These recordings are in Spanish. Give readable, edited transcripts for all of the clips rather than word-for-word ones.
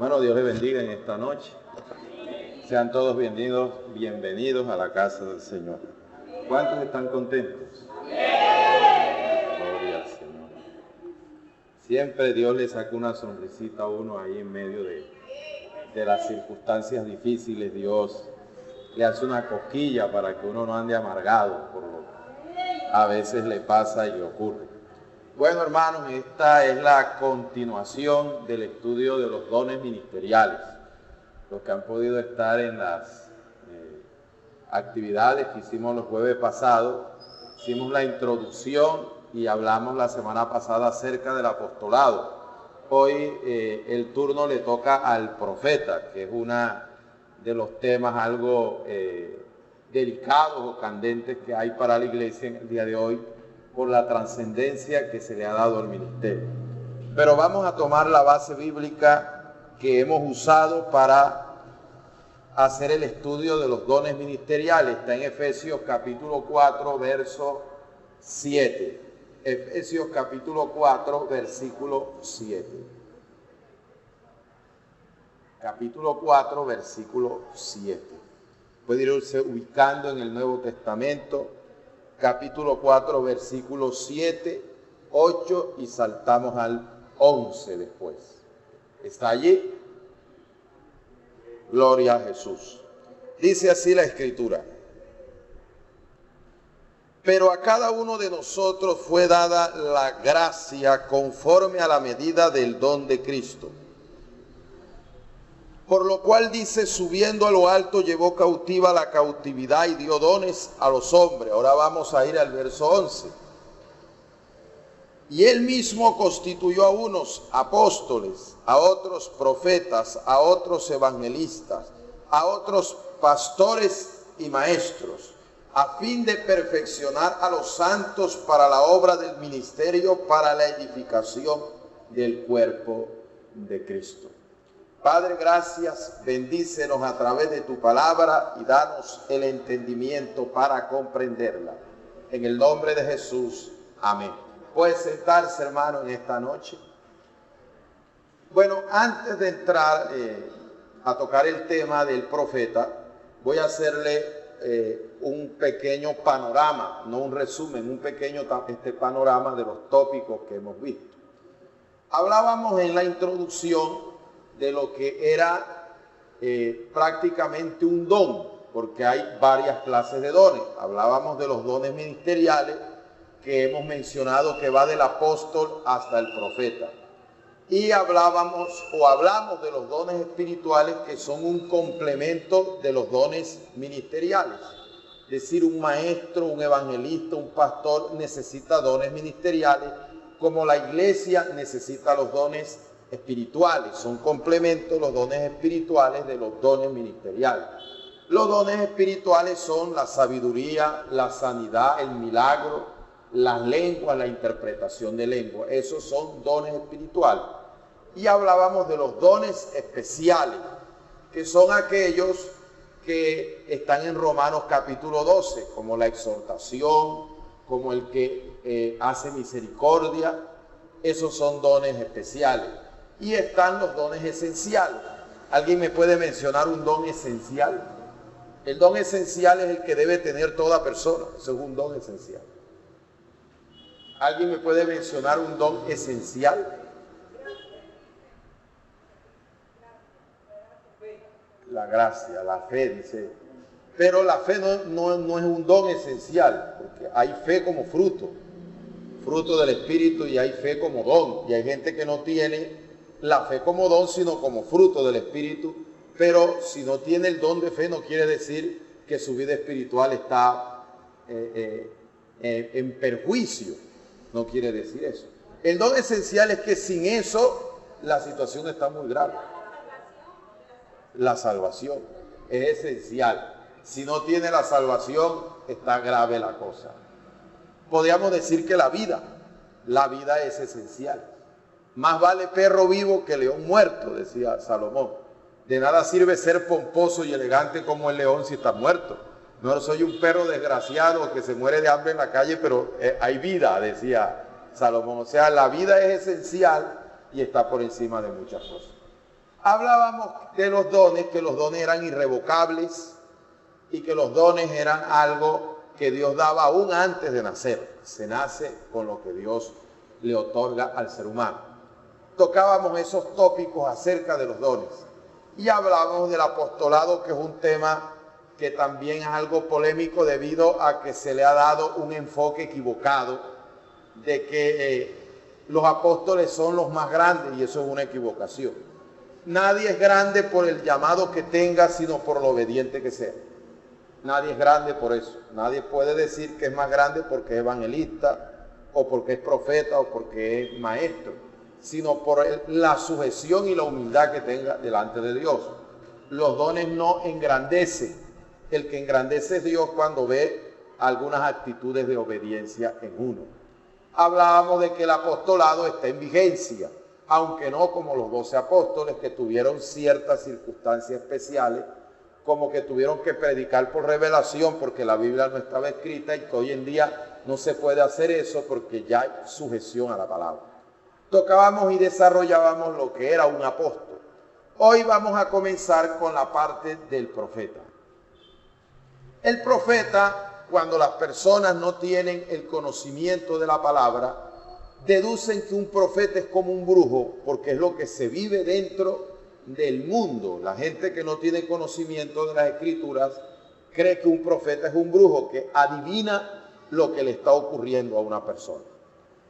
Bueno, Dios les bendiga en esta noche. Sean todos bienvenidos a la casa del Señor. ¿Cuántos están contentos? Gloria al Señor. Siempre Dios le saca una sonrisita a uno ahí en medio de las circunstancias difíciles. Dios le hace una cosquilla para que uno no ande amargado por lo que a veces le pasa y ocurre. Bueno, hermanos, esta es la continuación del estudio de los dones ministeriales. Los que han podido estar en las actividades que hicimos los jueves pasados, hicimos la introducción y hablamos la semana pasada acerca del apostolado. Hoy el turno le toca al profeta, que es uno de los temas algo delicados o candentes que hay para la iglesia en el día de hoy, por la trascendencia que se le ha dado al ministerio. Pero vamos a tomar la base bíblica que hemos usado para hacer el estudio de los dones ministeriales. Está en Efesios capítulo 4, verso 7. Efesios capítulo 4, versículo 7. Capítulo 4, versículo 7. Puede irse ubicando en el Nuevo Testamento. Capítulo 4, versículos 7, 8 y saltamos al 11 después. ¿Está allí? Gloria a Jesús. Dice así la Escritura. Pero a cada uno de nosotros fue dada la gracia conforme a la medida del don de Cristo. Por lo cual dice, subiendo a lo alto, llevó cautiva la cautividad y dio dones a los hombres. Ahora vamos a ir al verso 11. Y él mismo constituyó a unos apóstoles, a otros profetas, a otros evangelistas, a otros pastores y maestros, a fin de perfeccionar a los santos para la obra del ministerio, para la edificación del cuerpo de Cristo. Padre, gracias, bendícenos a través de tu palabra y danos el entendimiento para comprenderla. En el nombre de Jesús, amén. ¿Puede sentarse, hermano, en esta noche? Bueno, antes de entrar a tocar el tema del profeta, voy a hacerle un pequeño panorama, no un resumen, un pequeño panorama de los tópicos que hemos visto. Hablábamos en la introducción de lo que era prácticamente un don, porque hay varias clases de dones. Hablábamos de los dones ministeriales que hemos mencionado, que va del apóstol hasta el profeta. Y hablamos de los dones espirituales, que son un complemento de los dones ministeriales. Es decir, un maestro, un evangelista, un pastor necesita dones ministeriales, como la iglesia necesita los dones espirituales. Son complementos los dones espirituales de los dones ministeriales. Los dones espirituales son la sabiduría, la sanidad, el milagro, las lenguas, la interpretación de lenguas. Esos son dones espirituales. Y hablábamos de los dones especiales, que son aquellos que están en Romanos capítulo 12, como la exhortación, como el que hace misericordia. Esos son dones especiales. Y están los dones esenciales. ¿Alguien me puede mencionar un don esencial? El don esencial es el que debe tener toda persona. Eso es un don esencial. ¿Alguien me puede mencionar un don esencial? La gracia, la fe, dice. Pero la fe no es un don esencial, porque hay fe como fruto del Espíritu, y hay fe como don. Y hay gente que no tiene la fe como don, sino como fruto del Espíritu. Pero si no tiene el don de fe, no quiere decir que su vida espiritual está en perjuicio. No quiere decir eso. El don esencial es que sin eso la situación está muy grave. La salvación es esencial. Si no tiene la salvación, está grave la cosa. Podríamos decir que la vida es esencial. Más vale perro vivo que león muerto, decía Salomón. De nada sirve ser pomposo y elegante como el león si está muerto. No soy un perro desgraciado que se muere de hambre en la calle, pero hay vida, decía Salomón. O sea, la vida es esencial y está por encima de muchas cosas. Hablábamos de los dones, que los dones eran irrevocables y que los dones eran algo que Dios daba aún antes de nacer. Se nace con lo que Dios le otorga al ser humano. Tocábamos esos tópicos acerca de los dones y hablábamos del apostolado, que es un tema que también es algo polémico debido a que se le ha dado un enfoque equivocado de que los apóstoles son los más grandes, y eso es una equivocación. Nadie es grande por el llamado que tenga, sino por lo obediente que sea. Nadie es grande por eso. Nadie puede decir que es más grande porque es evangelista, o porque es profeta, o porque es maestro, sino por la sujeción y la humildad que tenga delante de Dios. Los dones no engrandecen. El que engrandece es Dios cuando ve algunas actitudes de obediencia en uno. Hablábamos de que el apostolado está en vigencia, aunque no como los 12 apóstoles, que tuvieron ciertas circunstancias especiales, como que tuvieron que predicar por revelación porque la Biblia no estaba escrita, y que hoy en día no se puede hacer eso porque ya hay sujeción a la palabra. Tocábamos y desarrollábamos lo que era un apóstol. Hoy vamos a comenzar con la parte del profeta. El profeta, cuando las personas no tienen el conocimiento de la palabra, deducen que un profeta es como un brujo, porque es lo que se vive dentro del mundo. La gente que no tiene conocimiento de las escrituras cree que un profeta es un brujo que adivina lo que le está ocurriendo a una persona.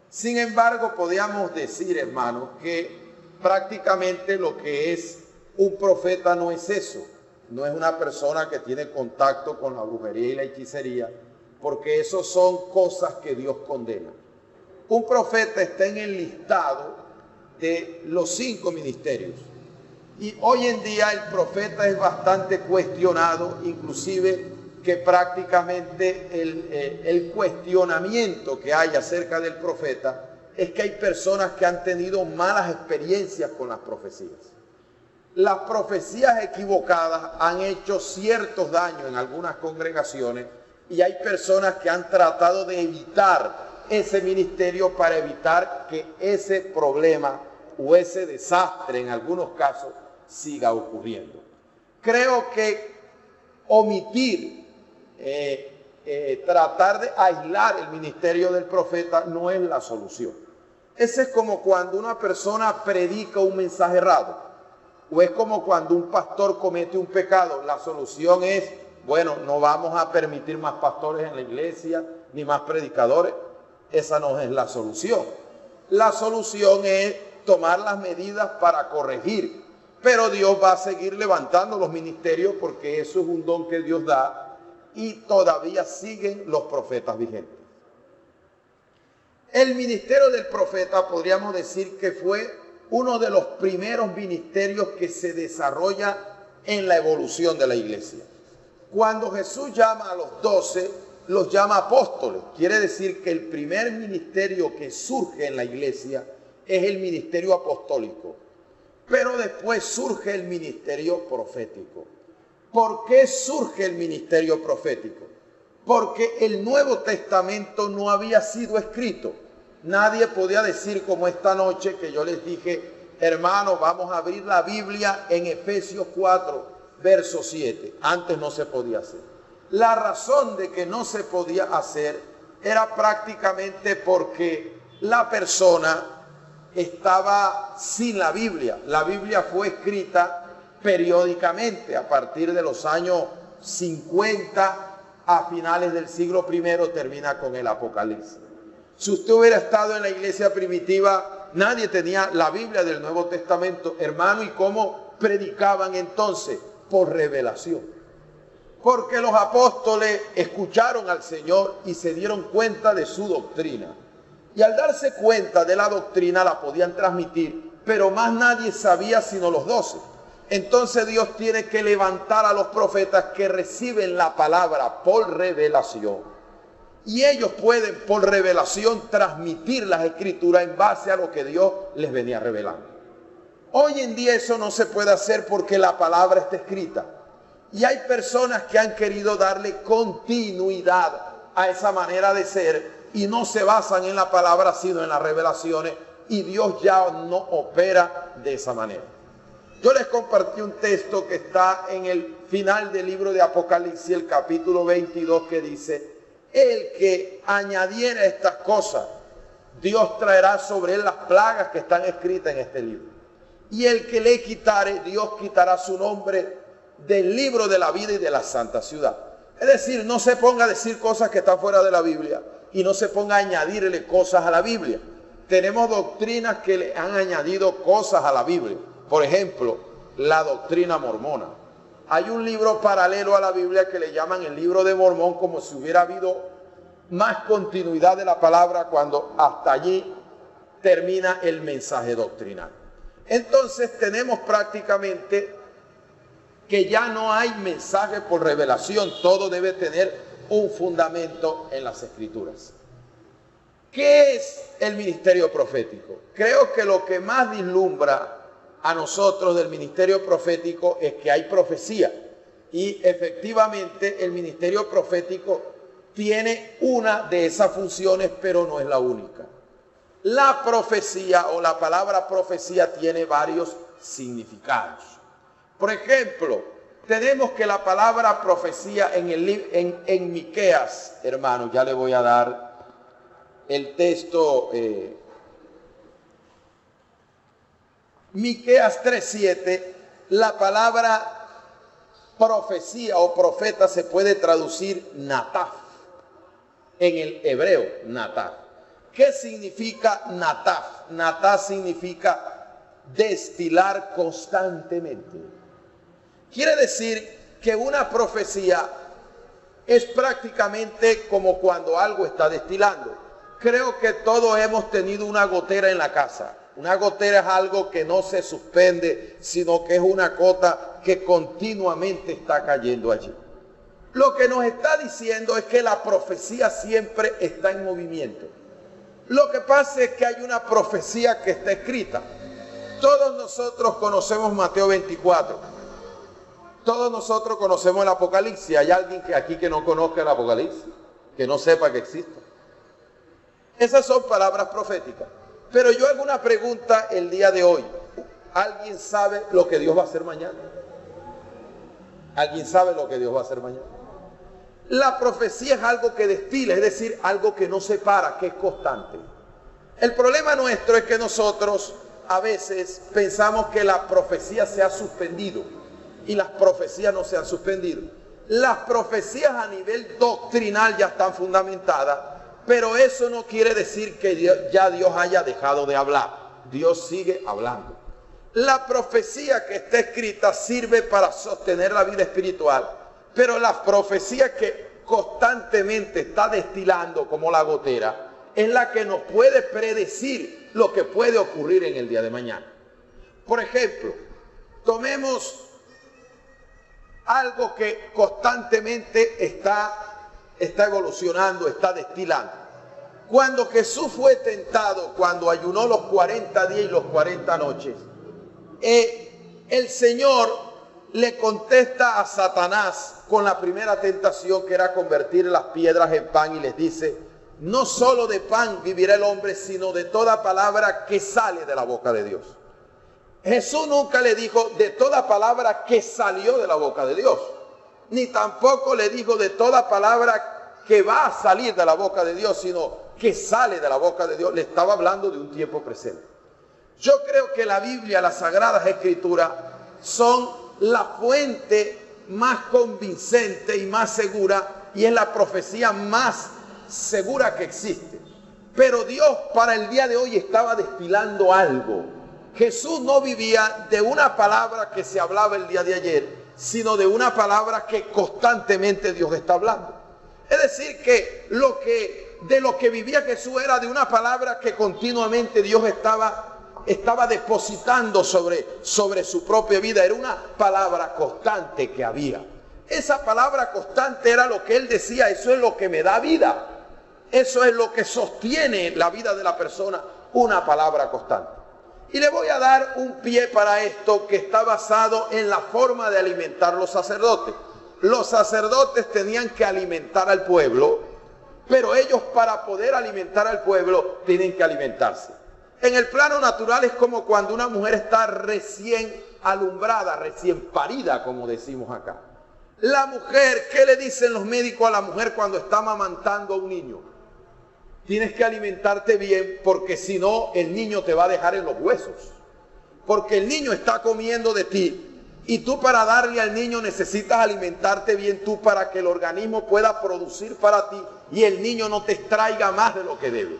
Sin embargo, podríamos decir, hermanos, que prácticamente lo que es un profeta no es eso. No es una persona que tiene contacto con la brujería y la hechicería, porque eso son cosas que Dios condena. Un profeta está en el listado de los 5 ministerios. Y hoy en día el profeta es bastante cuestionado, inclusive que prácticamente el cuestionamiento que hay acerca del profeta es que hay personas que han tenido malas experiencias con las profecías. Las profecías equivocadas han hecho ciertos daños en algunas congregaciones, y hay personas que han tratado de evitar ese ministerio para evitar que ese problema o ese desastre en algunos casos siga ocurriendo. Creo que omitir, tratar de aislar el ministerio del profeta no es la solución. Ese es como cuando una persona predica un mensaje errado, o es como cuando un pastor comete un pecado. La solución es, bueno, no vamos a permitir más pastores en la iglesia, ni más predicadores. Esa no es la solución. La solución es tomar las medidas para corregir. Pero Dios va a seguir levantando los ministerios, porque eso es un don que Dios da, y todavía siguen los profetas vigentes. El ministerio del profeta podríamos decir que fue uno de los primeros ministerios que se desarrolla en la evolución de la iglesia. Cuando Jesús llama a los 12, los llama apóstoles. Quiere decir que el primer ministerio que surge en la iglesia es el ministerio apostólico. Pero después surge el ministerio profético. ¿Por qué surge el ministerio profético? Porque el Nuevo Testamento no había sido escrito. Nadie podía decir como esta noche que yo les dije, hermanos, vamos a abrir la Biblia en Efesios 4, verso 7. Antes no se podía hacer. La razón de que no se podía hacer era prácticamente porque la persona estaba sin la Biblia. La Biblia fue escrita periódicamente a partir de los años 50 a finales del siglo I, termina con el Apocalipsis. Si usted hubiera estado en la iglesia primitiva, nadie tenía la Biblia del Nuevo Testamento, hermano. ¿Y cómo predicaban entonces? Por revelación. Porque los apóstoles escucharon al Señor y se dieron cuenta de su doctrina. Y al darse cuenta de la doctrina la podían transmitir, pero más nadie sabía sino los 12. Entonces Dios tiene que levantar a los profetas que reciben la palabra por revelación. Y ellos pueden por revelación transmitir las escrituras en base a lo que Dios les venía revelando. Hoy en día eso no se puede hacer porque la palabra está escrita. Y hay personas que han querido darle continuidad a esa manera de ser y no se basan en la palabra sino en las revelaciones, y Dios ya no opera de esa manera. Yo les compartí un texto que está en el final del libro de Apocalipsis, el capítulo 22, que dice: el que añadiera estas cosas, Dios traerá sobre él las plagas que están escritas en este libro. Y el que le quitare, Dios quitará su nombre del libro de la vida y de la santa ciudad. Es decir, no se ponga a decir cosas que están fuera de la Biblia y no se ponga a añadirle cosas a la Biblia. Tenemos doctrinas que le han añadido cosas a la Biblia. Por ejemplo, la doctrina mormona. Hay un libro paralelo a la Biblia que le llaman el libro de Mormón, como si hubiera habido más continuidad de la palabra cuando hasta allí termina el mensaje doctrinal. Entonces tenemos prácticamente que ya no hay mensaje por revelación, todo debe tener un fundamento en las Escrituras. ¿Qué es el ministerio profético? Creo que lo que más vislumbra a nosotros del ministerio profético es que hay profecía, y efectivamente el ministerio profético tiene una de esas funciones, pero no es la única. La profecía o la palabra profecía tiene varios significados. Por ejemplo, tenemos que la palabra profecía en Miqueas, hermanos, ya le voy a dar el texto, Miqueas 3:7, la palabra profecía o profeta se puede traducir nataf, en el hebreo, nataf. ¿Qué significa nataf? Nataf significa destilar constantemente. Quiere decir que una profecía es prácticamente como cuando algo está destilando. Creo que todos hemos tenido una gotera en la casa. Una gotera es algo que no se suspende, sino que es una gota que continuamente está cayendo allí. Lo que nos está diciendo es que la profecía siempre está en movimiento. Lo que pasa es que hay una profecía que está escrita. Todos nosotros conocemos Mateo 24. Todos nosotros conocemos el Apocalipsis. ¿Hay alguien aquí que no conozca el Apocalipsis? Que no sepa que existe. Esas son palabras proféticas. Pero yo hago una pregunta el día de hoy. ¿Alguien sabe lo que Dios va a hacer mañana? ¿Alguien sabe lo que Dios va a hacer mañana? La profecía es algo que destila, es decir, algo que no se para, que es constante. El problema nuestro es que nosotros a veces pensamos que la profecía se ha suspendido, y las profecías no se han suspendido. Las profecías a nivel doctrinal ya están fundamentadas, pero eso no quiere decir que ya Dios haya dejado de hablar. Dios sigue hablando. La profecía que está escrita sirve para sostener la vida espiritual, pero la profecía que constantemente está destilando como la gotera es la que nos puede predecir lo que puede ocurrir en el día de mañana. Por ejemplo, tomemos algo que constantemente está evolucionando, está destilando. Cuando Jesús fue tentado, cuando ayunó los 40 días y los 40 noches, el Señor le contesta a Satanás con la primera tentación, que era convertir las piedras en pan, y les dice: no solo de pan vivirá el hombre, sino de toda palabra que sale de la boca de Dios. Jesús nunca le dijo de toda palabra que salió de la boca de Dios, ni tampoco le dijo de toda palabra que va a salir de la boca de Dios, sino que sale de la boca de Dios. Le estaba hablando de un tiempo presente. Yo creo que la Biblia, las Sagradas Escrituras, son la fuente más convincente y más segura, y es la profecía más segura que existe. Pero Dios para el día de hoy estaba destilando algo. Jesús no vivía de una palabra que se hablaba el día de ayer, sino de una palabra que constantemente Dios está hablando. Es decir, que de lo que vivía Jesús era de una palabra que continuamente Dios estaba depositando sobre su propia vida. Era una palabra constante que había. Esa palabra constante era lo que él decía: eso es lo que me da vida. Eso es lo que sostiene la vida de la persona, una palabra constante. Y le voy a dar un pie para esto, que está basado en la forma de alimentar los sacerdotes. Los sacerdotes tenían que alimentar al pueblo, pero ellos, para poder alimentar al pueblo, tienen que alimentarse. En el plano natural es como cuando una mujer está recién alumbrada, recién parida, como decimos acá. La mujer, ¿qué le dicen los médicos a la mujer cuando está amamantando a un niño? Tienes que alimentarte bien, porque si no, el niño te va a dejar en los huesos. Porque el niño está comiendo de ti. Y tú, para darle al niño, necesitas alimentarte bien tú, para que el organismo pueda producir para ti y el niño no te extraiga más de lo que debe.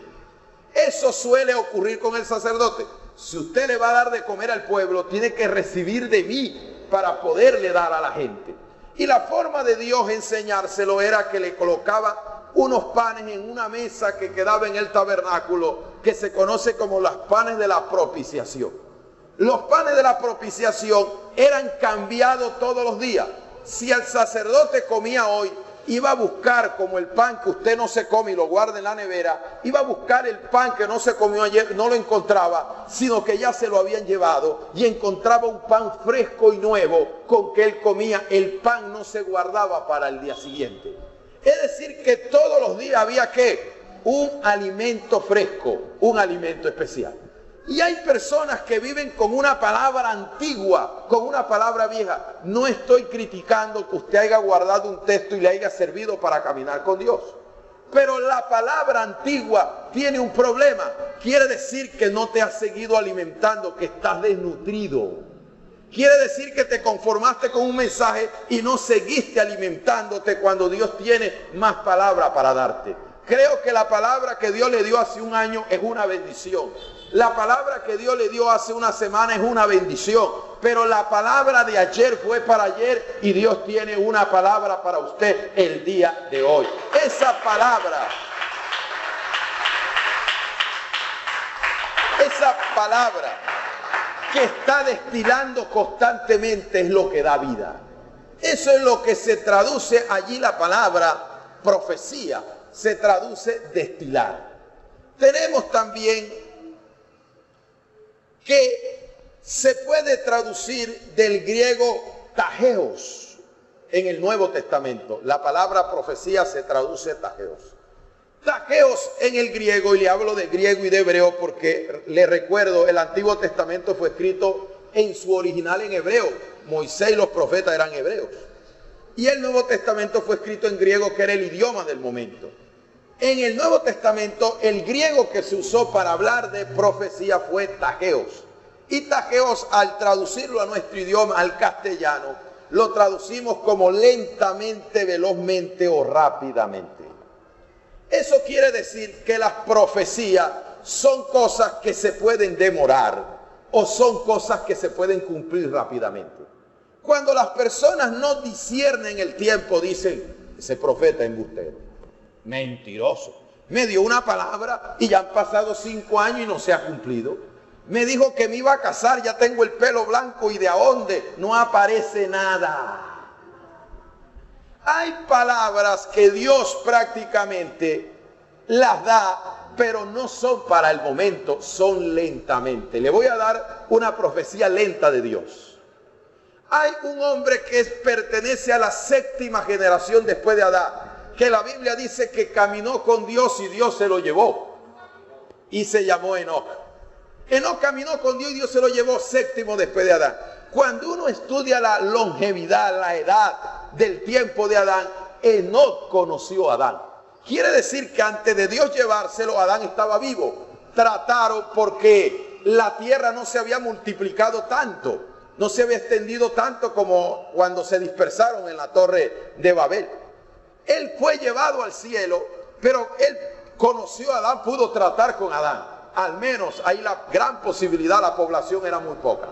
Eso suele ocurrir con el sacerdote. Si usted le va a dar de comer al pueblo, tiene que recibir de mí para poderle dar a la gente. Y la forma de Dios enseñárselo era que le colocaba unos panes en una mesa que quedaba en el tabernáculo, que se conoce como los panes de la propiciación. Los panes de la propiciación eran cambiados todos los días. Si el sacerdote comía hoy, iba a buscar, como el pan que usted no se come y lo guarda en la nevera, iba a buscar el pan que no se comió ayer, no lo encontraba, sino que ya se lo habían llevado, y encontraba un pan fresco y nuevo con que él comía. El pan no se guardaba para el día siguiente. Es decir, que todos los días había un alimento fresco, un alimento especial. Y hay personas que viven con una palabra antigua, con una palabra vieja. No estoy criticando que usted haya guardado un texto y le haya servido para caminar con Dios. Pero la palabra antigua tiene un problema. Quiere decir que no te has seguido alimentando, que estás desnutrido. Quiere decir que te conformaste con un mensaje y no seguiste alimentándote cuando Dios tiene más palabra para darte. Creo que la palabra que Dios le dio hace un año es una bendición. La palabra que Dios le dio hace una semana es una bendición. Pero la palabra de ayer fue para ayer, y Dios tiene una palabra para usted el día de hoy. Esa palabra que está destilando constantemente es lo que da vida. Eso es lo que se traduce allí la palabra profecía. Se traduce destilar. Tenemos también que se puede traducir del griego tageos en el Nuevo Testamento. La palabra profecía se traduce tageos. Tageos en el griego, y le hablo de griego y de hebreo porque le recuerdo, el Antiguo Testamento fue escrito en su original en hebreo. Moisés y los profetas eran hebreos. Y el Nuevo Testamento fue escrito en griego, que era el idioma del momento. En el Nuevo Testamento, el griego que se usó para hablar de profecía fue tageos. Y tageos, al traducirlo a nuestro idioma, al castellano, lo traducimos como lentamente, velozmente o rápidamente. Eso quiere decir que las profecías son cosas que se pueden demorar o son cosas que se pueden cumplir rápidamente. Cuando las personas no disciernen el tiempo, dicen: ese profeta embustero, mentiroso, me dio una palabra y ya han pasado 5 años y no se ha cumplido. Me dijo que me iba a casar, ya tengo el pelo blanco y de a dónde no aparece nada. Hay palabras que Dios prácticamente las da, pero no son para el momento, son lentamente. Le voy a dar una profecía lenta de Dios. Hay un hombre que pertenece a la 7ª generación después de Adán, que la Biblia dice que caminó con Dios y Dios se lo llevó, y se llamó Enoc. Enoc caminó con Dios y Dios se lo llevó 7º después de Adán. Cuando uno estudia la longevidad, la edad del tiempo de Adán, Enoc conoció a Adán. Quiere decir que antes de Dios llevárselo, Adán estaba vivo. Trataron, porque la tierra no se había multiplicado tanto, no se había extendido tanto como cuando se dispersaron en la torre de Babel. Él fue llevado al cielo, pero él conoció a Adán, pudo tratar con Adán. Al menos ahí la gran posibilidad, la población era muy poca.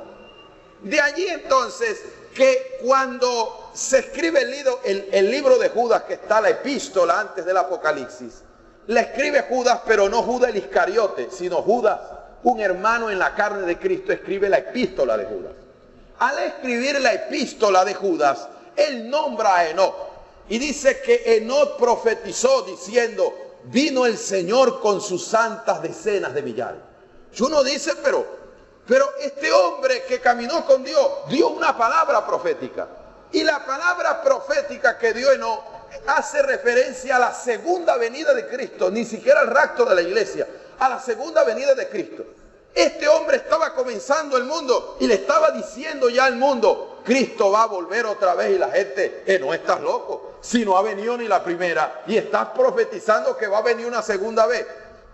De allí entonces que cuando se escribe el libro de Judas, que está la epístola antes del Apocalipsis, la escribe Judas, pero no Judas el Iscariote, sino Judas, un hermano en la carne de Cristo, escribe la epístola de Judas. Al escribir la epístola de Judas, él nombra a Enoc y dice que Enoc profetizó diciendo: vino el Señor con sus santas decenas de millares. Y uno dice, pero este hombre que caminó con Dios dio una palabra profética. Y la palabra profética que dio Enoc hace referencia a la segunda venida de Cristo, ni siquiera al rapto de la iglesia, a la segunda venida de Cristo. Este hombre estaba comenzando el mundo y le estaba diciendo ya al mundo, Cristo va a volver otra vez, y la gente, no estás loco, si no ha venido ni la primera y estás profetizando que va a venir una segunda vez.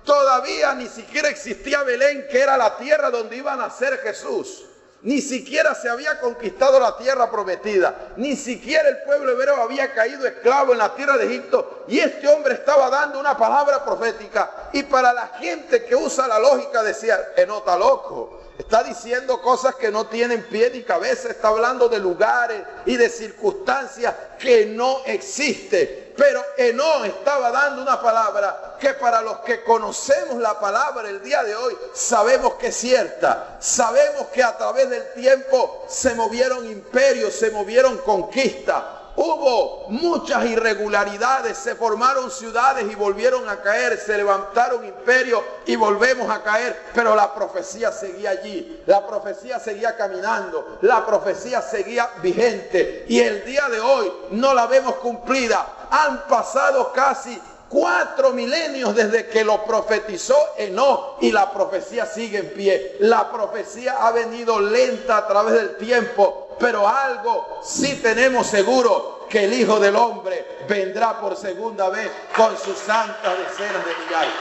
Todavía ni siquiera existía Belén, que era la tierra donde iba a nacer Jesús. Ni siquiera se había conquistado la tierra prometida. Ni siquiera el pueblo hebreo había caído esclavo en la tierra de Egipto. Y este hombre estaba dando una palabra profética. Y para la gente que usa la lógica decía, no está loco. Está diciendo cosas que no tienen pie ni cabeza. Está hablando de lugares y de circunstancias que no existen. Pero Enoc estaba dando una palabra que para los que conocemos la palabra el día de hoy, sabemos que es cierta. Sabemos que a través del tiempo se movieron imperios, se movieron conquistas. Hubo muchas irregularidades, se formaron ciudades y volvieron a caer, se levantaron imperios y volvemos a caer, pero la profecía seguía allí, la profecía seguía caminando, la profecía seguía vigente y el día de hoy no la vemos cumplida. Han pasado casi 4 milenios desde que lo profetizó Enoc y la profecía sigue en pie. La profecía ha venido lenta a través del tiempo, pero algo sí tenemos seguro, que el Hijo del Hombre vendrá por segunda vez con sus santas decenas de millares.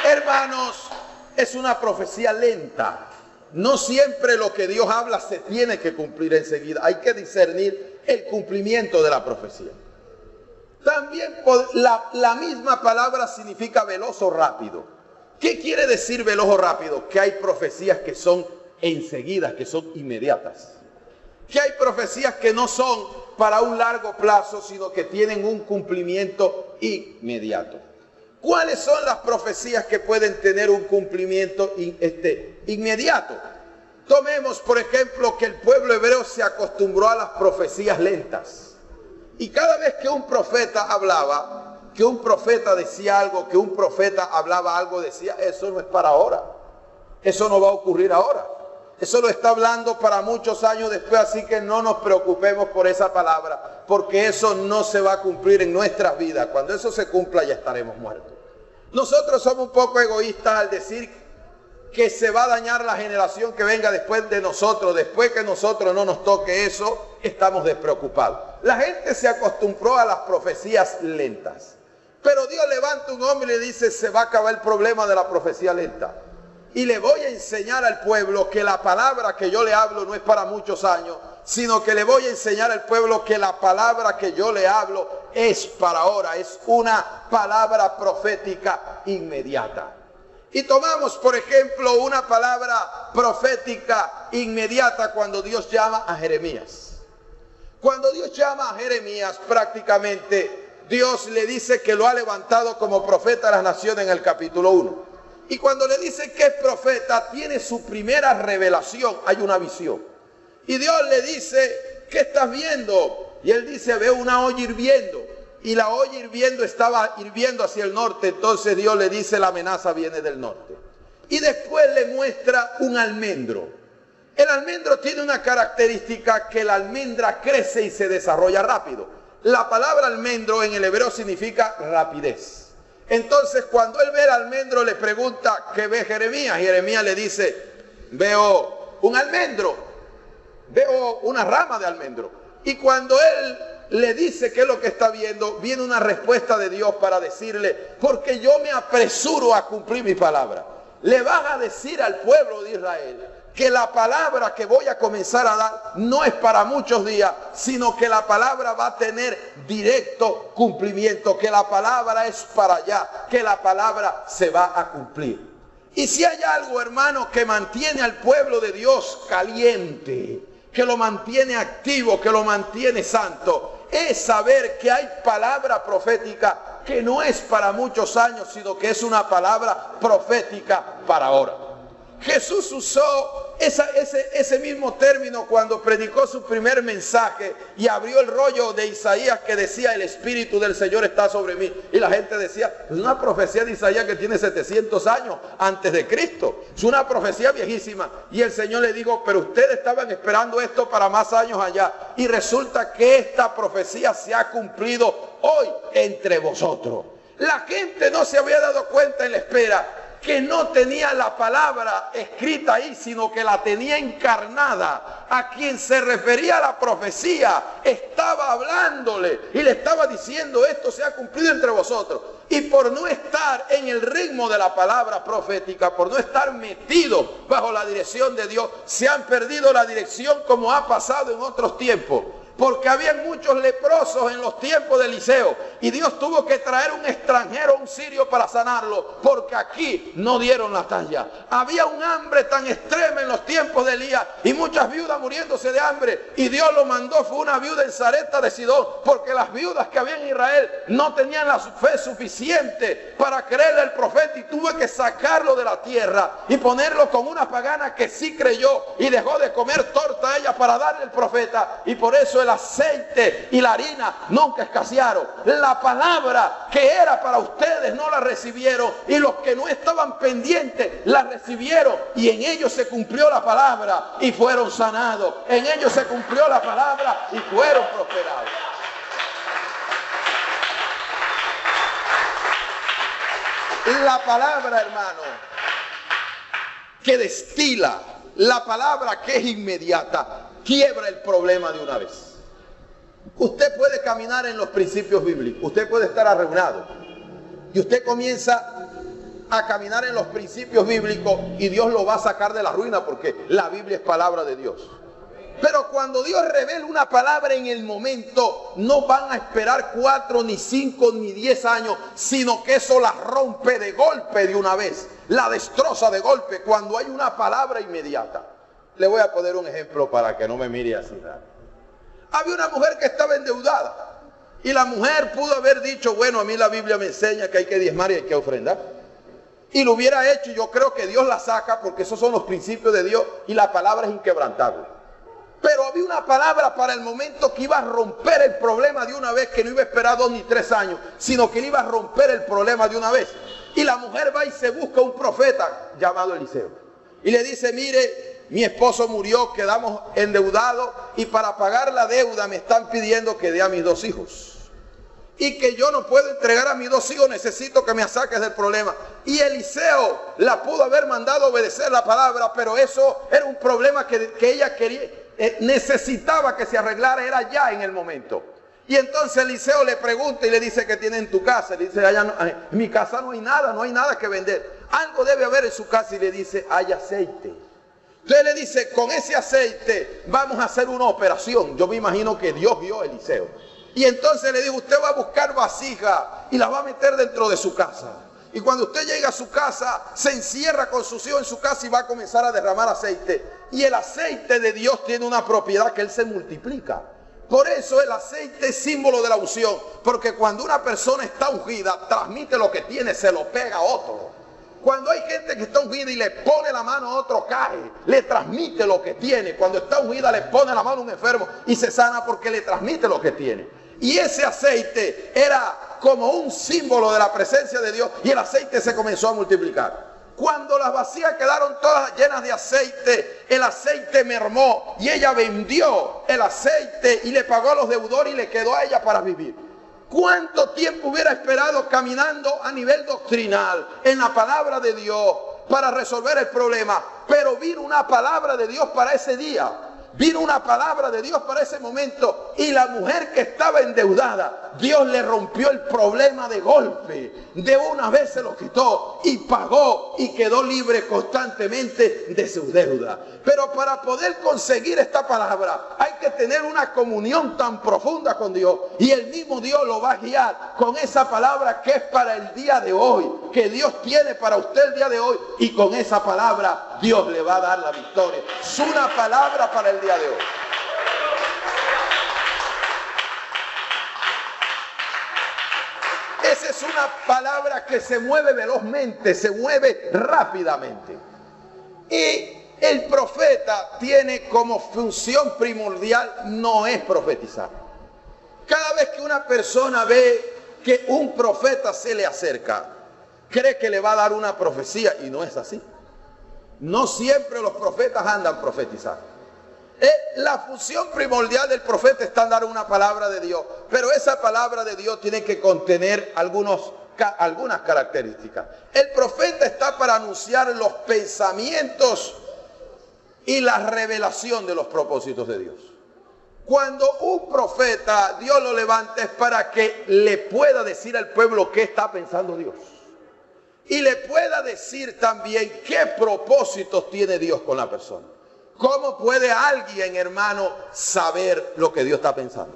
Hermanos, es una profecía lenta. No siempre lo que Dios habla se tiene que cumplir enseguida. Hay que discernir el cumplimiento de la profecía. También la misma palabra significa veloz o rápido. ¿Qué quiere decir veloz o rápido? Que hay profecías que son enseguida, que son inmediatas. Que hay profecías que no son para un largo plazo, sino que tienen un cumplimiento inmediato. ¿Cuáles son las profecías que pueden tener un cumplimiento inmediato? Tomemos, por ejemplo, que el pueblo hebreo se acostumbró a las profecías lentas. Y cada vez que un profeta hablaba, que un profeta decía algo, que un profeta hablaba algo, decía, eso no es para ahora. Eso no va a ocurrir ahora. Eso lo está hablando para muchos años después, así que no nos preocupemos por esa palabra, porque eso no se va a cumplir en nuestras vidas. Cuando eso se cumpla ya estaremos muertos. Nosotros somos un poco egoístas al decir que se va a dañar la generación que venga después de nosotros. Después que nosotros no nos toque eso, estamos despreocupados. La gente se acostumbró a las profecías lentas. Pero Dios levanta un hombre y le dice, se va a acabar el problema de la profecía lenta. Y le voy a enseñar al pueblo que la palabra que yo le hablo no es para muchos años, sino que le voy a enseñar al pueblo que la palabra que yo le hablo es para ahora, es una palabra profética inmediata. Y tomamos, por ejemplo, una palabra profética inmediata cuando Dios llama a Jeremías. Cuando Dios llama a Jeremías, prácticamente Dios le dice que lo ha levantado como profeta a las naciones en el capítulo 1. Y cuando le dice que es profeta, tiene su primera revelación, hay una visión. Y Dios le dice, ¿qué estás viendo? Y él dice, veo una olla hirviendo. Y la olla hirviendo estaba hirviendo hacia el norte. Entonces Dios le dice, la amenaza viene del norte. Y después le muestra un almendro. El almendro tiene una característica, que la almendra crece y se desarrolla rápido. La palabra almendro en el hebreo significa rapidez. Entonces cuando él ve el almendro le pregunta, ¿qué ve Jeremías? Y Jeremías le dice, veo un almendro, veo una rama de almendro. Y cuando él le dice qué es lo que está viendo, viene una respuesta de Dios para decirle, porque yo me apresuro a cumplir mi palabra. Le vas a decir al pueblo de Israel que la palabra que voy a comenzar a dar no es para muchos días, sino que la palabra va a tener directo cumplimiento, que la palabra es para allá, que la palabra se va a cumplir. Y si hay algo, hermano, que mantiene al pueblo de Dios caliente, que lo mantiene activo, que lo mantiene santo, es saber que hay palabra profética que no es para muchos años, sino que es una palabra profética para ahora. Jesús usó ese mismo término cuando predicó su primer mensaje y abrió el rollo de Isaías que decía: el Espíritu del Señor está sobre mí. Y la gente decía: es una profecía de Isaías que tiene 700 años antes de Cristo. Es una profecía viejísima. Y el Señor le dijo: pero ustedes estaban esperando esto para más años allá. Y resulta que esta profecía se ha cumplido hoy entre vosotros. La gente no se había dado cuenta en la espera que no tenía la palabra escrita ahí, sino que la tenía encarnada. A quien se refería a la profecía estaba hablándole y le estaba diciendo: esto se ha cumplido entre vosotros. Y por no estar en el ritmo de la palabra profética, por no estar metido bajo la dirección de Dios, se han perdido la dirección, como ha pasado en otros tiempos. Porque había muchos leprosos en los tiempos de Eliseo y Dios tuvo que traer un extranjero, un sirio, para sanarlo, porque aquí no dieron la talla. Había un hambre tan extrema en los tiempos de Elías y muchas viudas muriéndose de hambre, y Dios lo mandó. Fue una viuda en Sarepta de Sidón, porque las viudas que había en Israel no tenían la fe suficiente para creerle al profeta, y tuve que sacarlo de la tierra y ponerlo con una pagana que sí creyó y dejó de comer torta a ella para darle al profeta. Y por eso el aceite y la harina nunca escasearon. La palabra que era para ustedes no la recibieron, y los que no estaban pendientes la recibieron, y en ellos se cumplió la palabra y fueron sanados. En ellos se cumplió la palabra y fueron prosperados. La palabra, hermano, que destila, la palabra que es inmediata, quiebra el problema de una vez. Usted puede caminar en los principios bíblicos, usted puede estar arruinado, y usted comienza a caminar en los principios bíblicos y Dios lo va a sacar de la ruina, porque la Biblia es palabra de Dios. Pero cuando Dios revela una palabra en el momento, no van a esperar 4, ni 5, ni 10 años, sino que eso la rompe de golpe de una vez, la destroza de golpe cuando hay una palabra inmediata. Le voy a poner un ejemplo para que no me mire así raro. Había una mujer que estaba endeudada, y la mujer pudo haber dicho: bueno, a mí la Biblia me enseña que hay que diezmar y hay que ofrendar, y lo hubiera hecho. Yo creo que Dios la saca, porque esos son los principios de Dios y la palabra es inquebrantable. Pero había una palabra para el momento que iba a romper el problema de una vez, que no iba a esperar 2 ni 3 años, sino que le iba a romper el problema de una vez. Y la mujer va y se busca un profeta llamado Eliseo y le dice: mire, mi esposo murió, quedamos endeudados, y para pagar la deuda me están pidiendo que dé a mis 2 hijos. Y que yo no puedo entregar a mis 2 hijos, necesito que me saques del problema. Y Eliseo la pudo haber mandado a obedecer la palabra, pero eso era un problema que ella quería, necesitaba que se arreglara, era ya en el momento. Y entonces Eliseo le pregunta y le dice: ¿qué tiene en tu casa? Le dice: allá no, en mi casa no hay nada que vender. Algo debe haber en su casa. Y le dice: hay aceite. Entonces le dice: con ese aceite vamos a hacer una operación. Yo me imagino que Dios vio a Eliseo. Y entonces le dijo: usted va a buscar vasija y la va a meter dentro de su casa. Y cuando usted llega a su casa, se encierra con sus hijos en su casa y va a comenzar a derramar aceite. Y el aceite de Dios tiene una propiedad, que Él se multiplica. Por eso el aceite es símbolo de la unción. Porque cuando una persona está ungida, transmite lo que tiene, se lo pega a otro. Cuando hay gente que está ungida y le pone la mano a otro, cae, le transmite lo que tiene. Cuando está ungida, le pone la mano a un enfermo y se sana, porque le transmite lo que tiene. Y ese aceite era como un símbolo de la presencia de Dios, y el aceite se comenzó a multiplicar. Cuando las vasijas quedaron todas llenas de aceite, el aceite mermó, y ella vendió el aceite y le pagó a los deudores, y le quedó a ella para vivir. ¿Cuánto tiempo hubiera esperado caminando a nivel doctrinal en la palabra de Dios para resolver el problema? Pero vino una palabra de Dios para ese día. Vino una palabra de Dios para ese momento, y la mujer que estaba endeudada, Dios le rompió el problema de golpe. De una vez se lo quitó y pagó, y quedó libre constantemente de sus deudas. Pero para poder conseguir esta palabra hay que tener una comunión tan profunda con Dios, y el mismo Dios lo va a guiar con esa palabra que es para el día de hoy, que Dios tiene para usted el día de hoy, y con esa palabra Dios le va a dar la victoria. Es una palabra para el día de hoy. Esa es una palabra que se mueve velozmente, se mueve rápidamente. Y El profeta tiene como función primordial no es profetizar. Cada vez que una persona ve que un profeta se le acerca, cree que le va a dar una profecía y no es así. No siempre los profetas andan profetizando. La función primordial del profeta está en dar una palabra de Dios, pero esa palabra de Dios tiene que contener algunas características. El profeta está para anunciar los pensamientos y la revelación de los propósitos de Dios. Cuando un profeta Dios lo levanta es para que le pueda decir al pueblo qué está pensando Dios. Y le pueda decir también qué propósitos tiene Dios con la persona. ¿Cómo puede alguien, hermano, saber lo que Dios está pensando?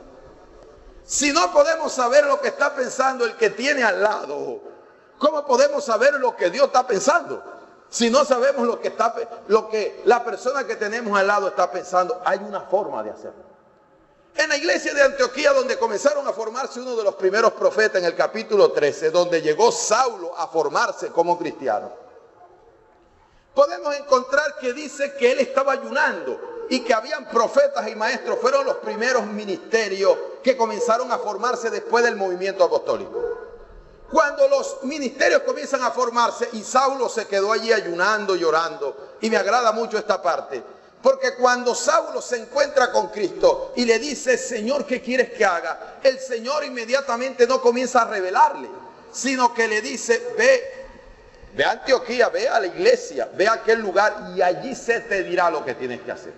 Si no podemos saber lo que está pensando el que tiene al lado, ¿cómo podemos saber lo que Dios está pensando? Si no sabemos lo que la persona que tenemos al lado está pensando, hay una forma de hacerlo. En la iglesia de Antioquía, donde comenzaron a formarse uno de los primeros profetas, en el capítulo 13, donde llegó Saulo a formarse como cristiano, podemos encontrar que dice que él estaba ayunando y que habían profetas y maestros. Fueron los primeros ministerios que comenzaron a formarse después del movimiento apostólico. Cuando los ministerios comienzan a formarse y Saulo se quedó allí ayunando, llorando, y me agrada mucho esta parte, porque cuando Saulo se encuentra con Cristo y le dice, Señor, ¿qué quieres que haga? El Señor inmediatamente no comienza a revelarle, sino que le dice, ve a Antioquía, ve a la iglesia, ve a aquel lugar y allí se te dirá lo que tienes que hacer.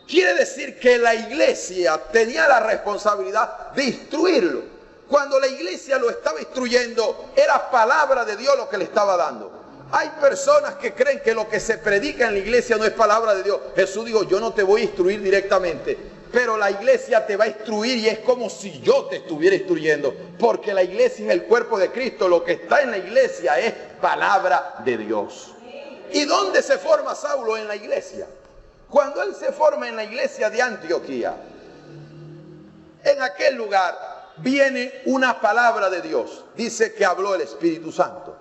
Quiere decir que la iglesia tenía la responsabilidad de instruirlo. Cuando la iglesia lo estaba instruyendo, era palabra de Dios lo que le estaba dando. Hay personas que creen que lo que se predica en la iglesia no es palabra de Dios. Jesús dijo, yo no te voy a instruir directamente, pero la iglesia te va a instruir y es como si yo te estuviera instruyendo, porque la iglesia es el cuerpo de Cristo. Lo que está en la iglesia es palabra de Dios. ¿Y dónde se forma Saulo? En la iglesia. Cuando él se forma en la iglesia de Antioquía, en aquel lugar viene una palabra de Dios. Dice que habló el Espíritu Santo.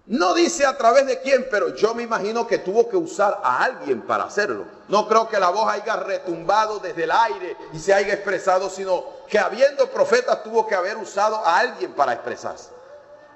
No dice a través de quién, pero yo me imagino que tuvo que usar a alguien para hacerlo. No creo que la voz haya retumbado desde el aire y se haya expresado, sino que habiendo profetas tuvo que haber usado a alguien para expresarse.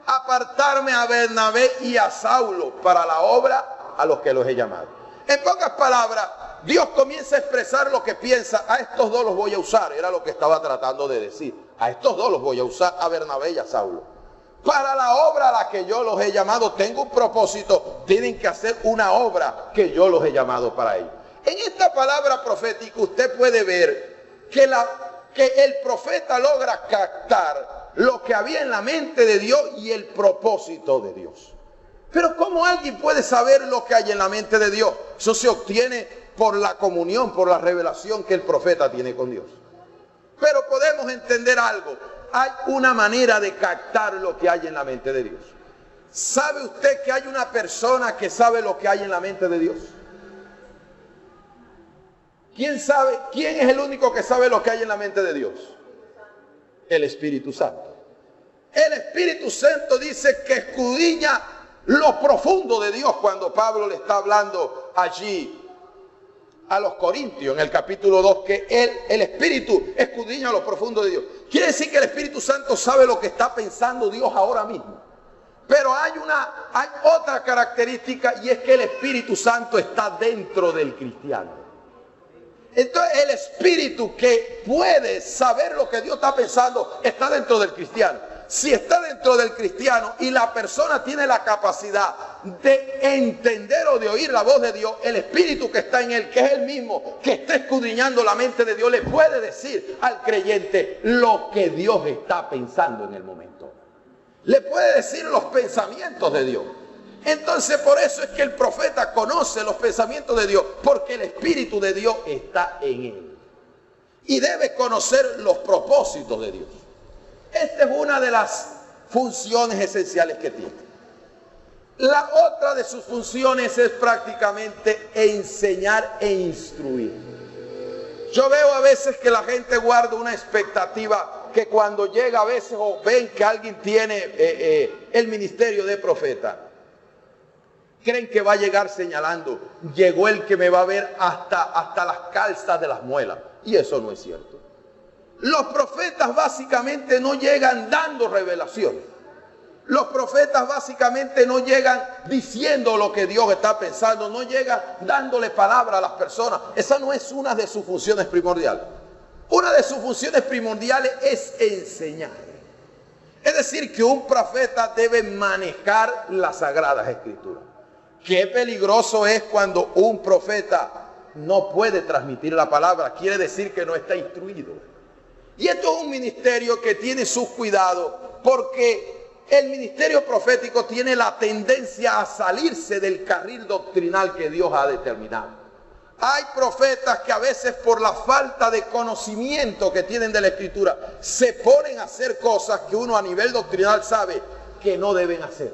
Apartarme a Bernabé y a Saulo para la obra a los que los he llamado. En pocas palabras, Dios comienza a expresar lo que piensa. A estos dos los voy a usar, era lo que estaba tratando de decir. A estos dos los voy a usar, a Bernabé y a Saulo. Para la obra a la que yo los he llamado, tengo un propósito, tienen que hacer una obra que yo los he llamado para ellos. En esta palabra profética usted puede ver que el profeta logra captar lo que había en la mente de Dios y el propósito de Dios. Pero ¿cómo alguien puede saber lo que hay en la mente de Dios? Eso se obtiene por la comunión, por la revelación que el profeta tiene con Dios. Pero podemos entender algo. Hay una manera de captar lo que hay en la mente de Dios. ¿Sabe usted que hay una persona que sabe lo que hay en la mente de Dios? ¿Quién sabe? ¿Quién es el único que sabe lo que hay en la mente de Dios? El Espíritu Santo. El Espíritu Santo dice que escudriña lo profundo de Dios cuando Pablo le está hablando allí a los Corintios en el capítulo 2, que el Espíritu escudriña lo profundo de Dios. Quiere decir que el Espíritu Santo sabe lo que está pensando Dios ahora mismo. Pero hay otra característica, y es que el Espíritu Santo está dentro del cristiano. Entonces el Espíritu que puede saber lo que Dios está pensando está dentro del cristiano. Si está dentro del cristiano y la persona tiene la capacidad de entender o de oír la voz de Dios, el Espíritu que está en él, que es el mismo que está escudriñando la mente de Dios, le puede decir al creyente lo que Dios está pensando en el momento. Le puede decir los pensamientos de Dios. Entonces por eso es que el profeta conoce los pensamientos de Dios, porque el Espíritu de Dios está en él. Y debe conocer los propósitos de Dios. Esta es una de las funciones esenciales que tiene. La otra de sus funciones es prácticamente enseñar e instruir. Yo veo a veces que la gente guarda una expectativa que cuando llega a veces o ven que alguien tiene el ministerio de profeta, Creen que va a llegar señalando, llegó el que me va a ver hasta las calzas de las muelas. Y eso no es cierto. Los profetas básicamente no llegan dando revelaciones. Los profetas básicamente no llegan diciendo lo que Dios está pensando, no llegan dándole palabra a las personas. Esa no es una de sus funciones primordiales. Una de sus funciones primordiales es enseñar. Es decir, que un profeta debe manejar las Sagradas Escrituras. Qué peligroso es cuando un profeta no puede transmitir la palabra. Quiere decir que no está instruido. Y esto es un ministerio que tiene sus cuidados, porque el ministerio profético tiene la tendencia a salirse del carril doctrinal que Dios ha determinado. Hay profetas que a veces, por la falta de conocimiento que tienen de la Escritura, se ponen a hacer cosas que uno a nivel doctrinal sabe que no deben hacer,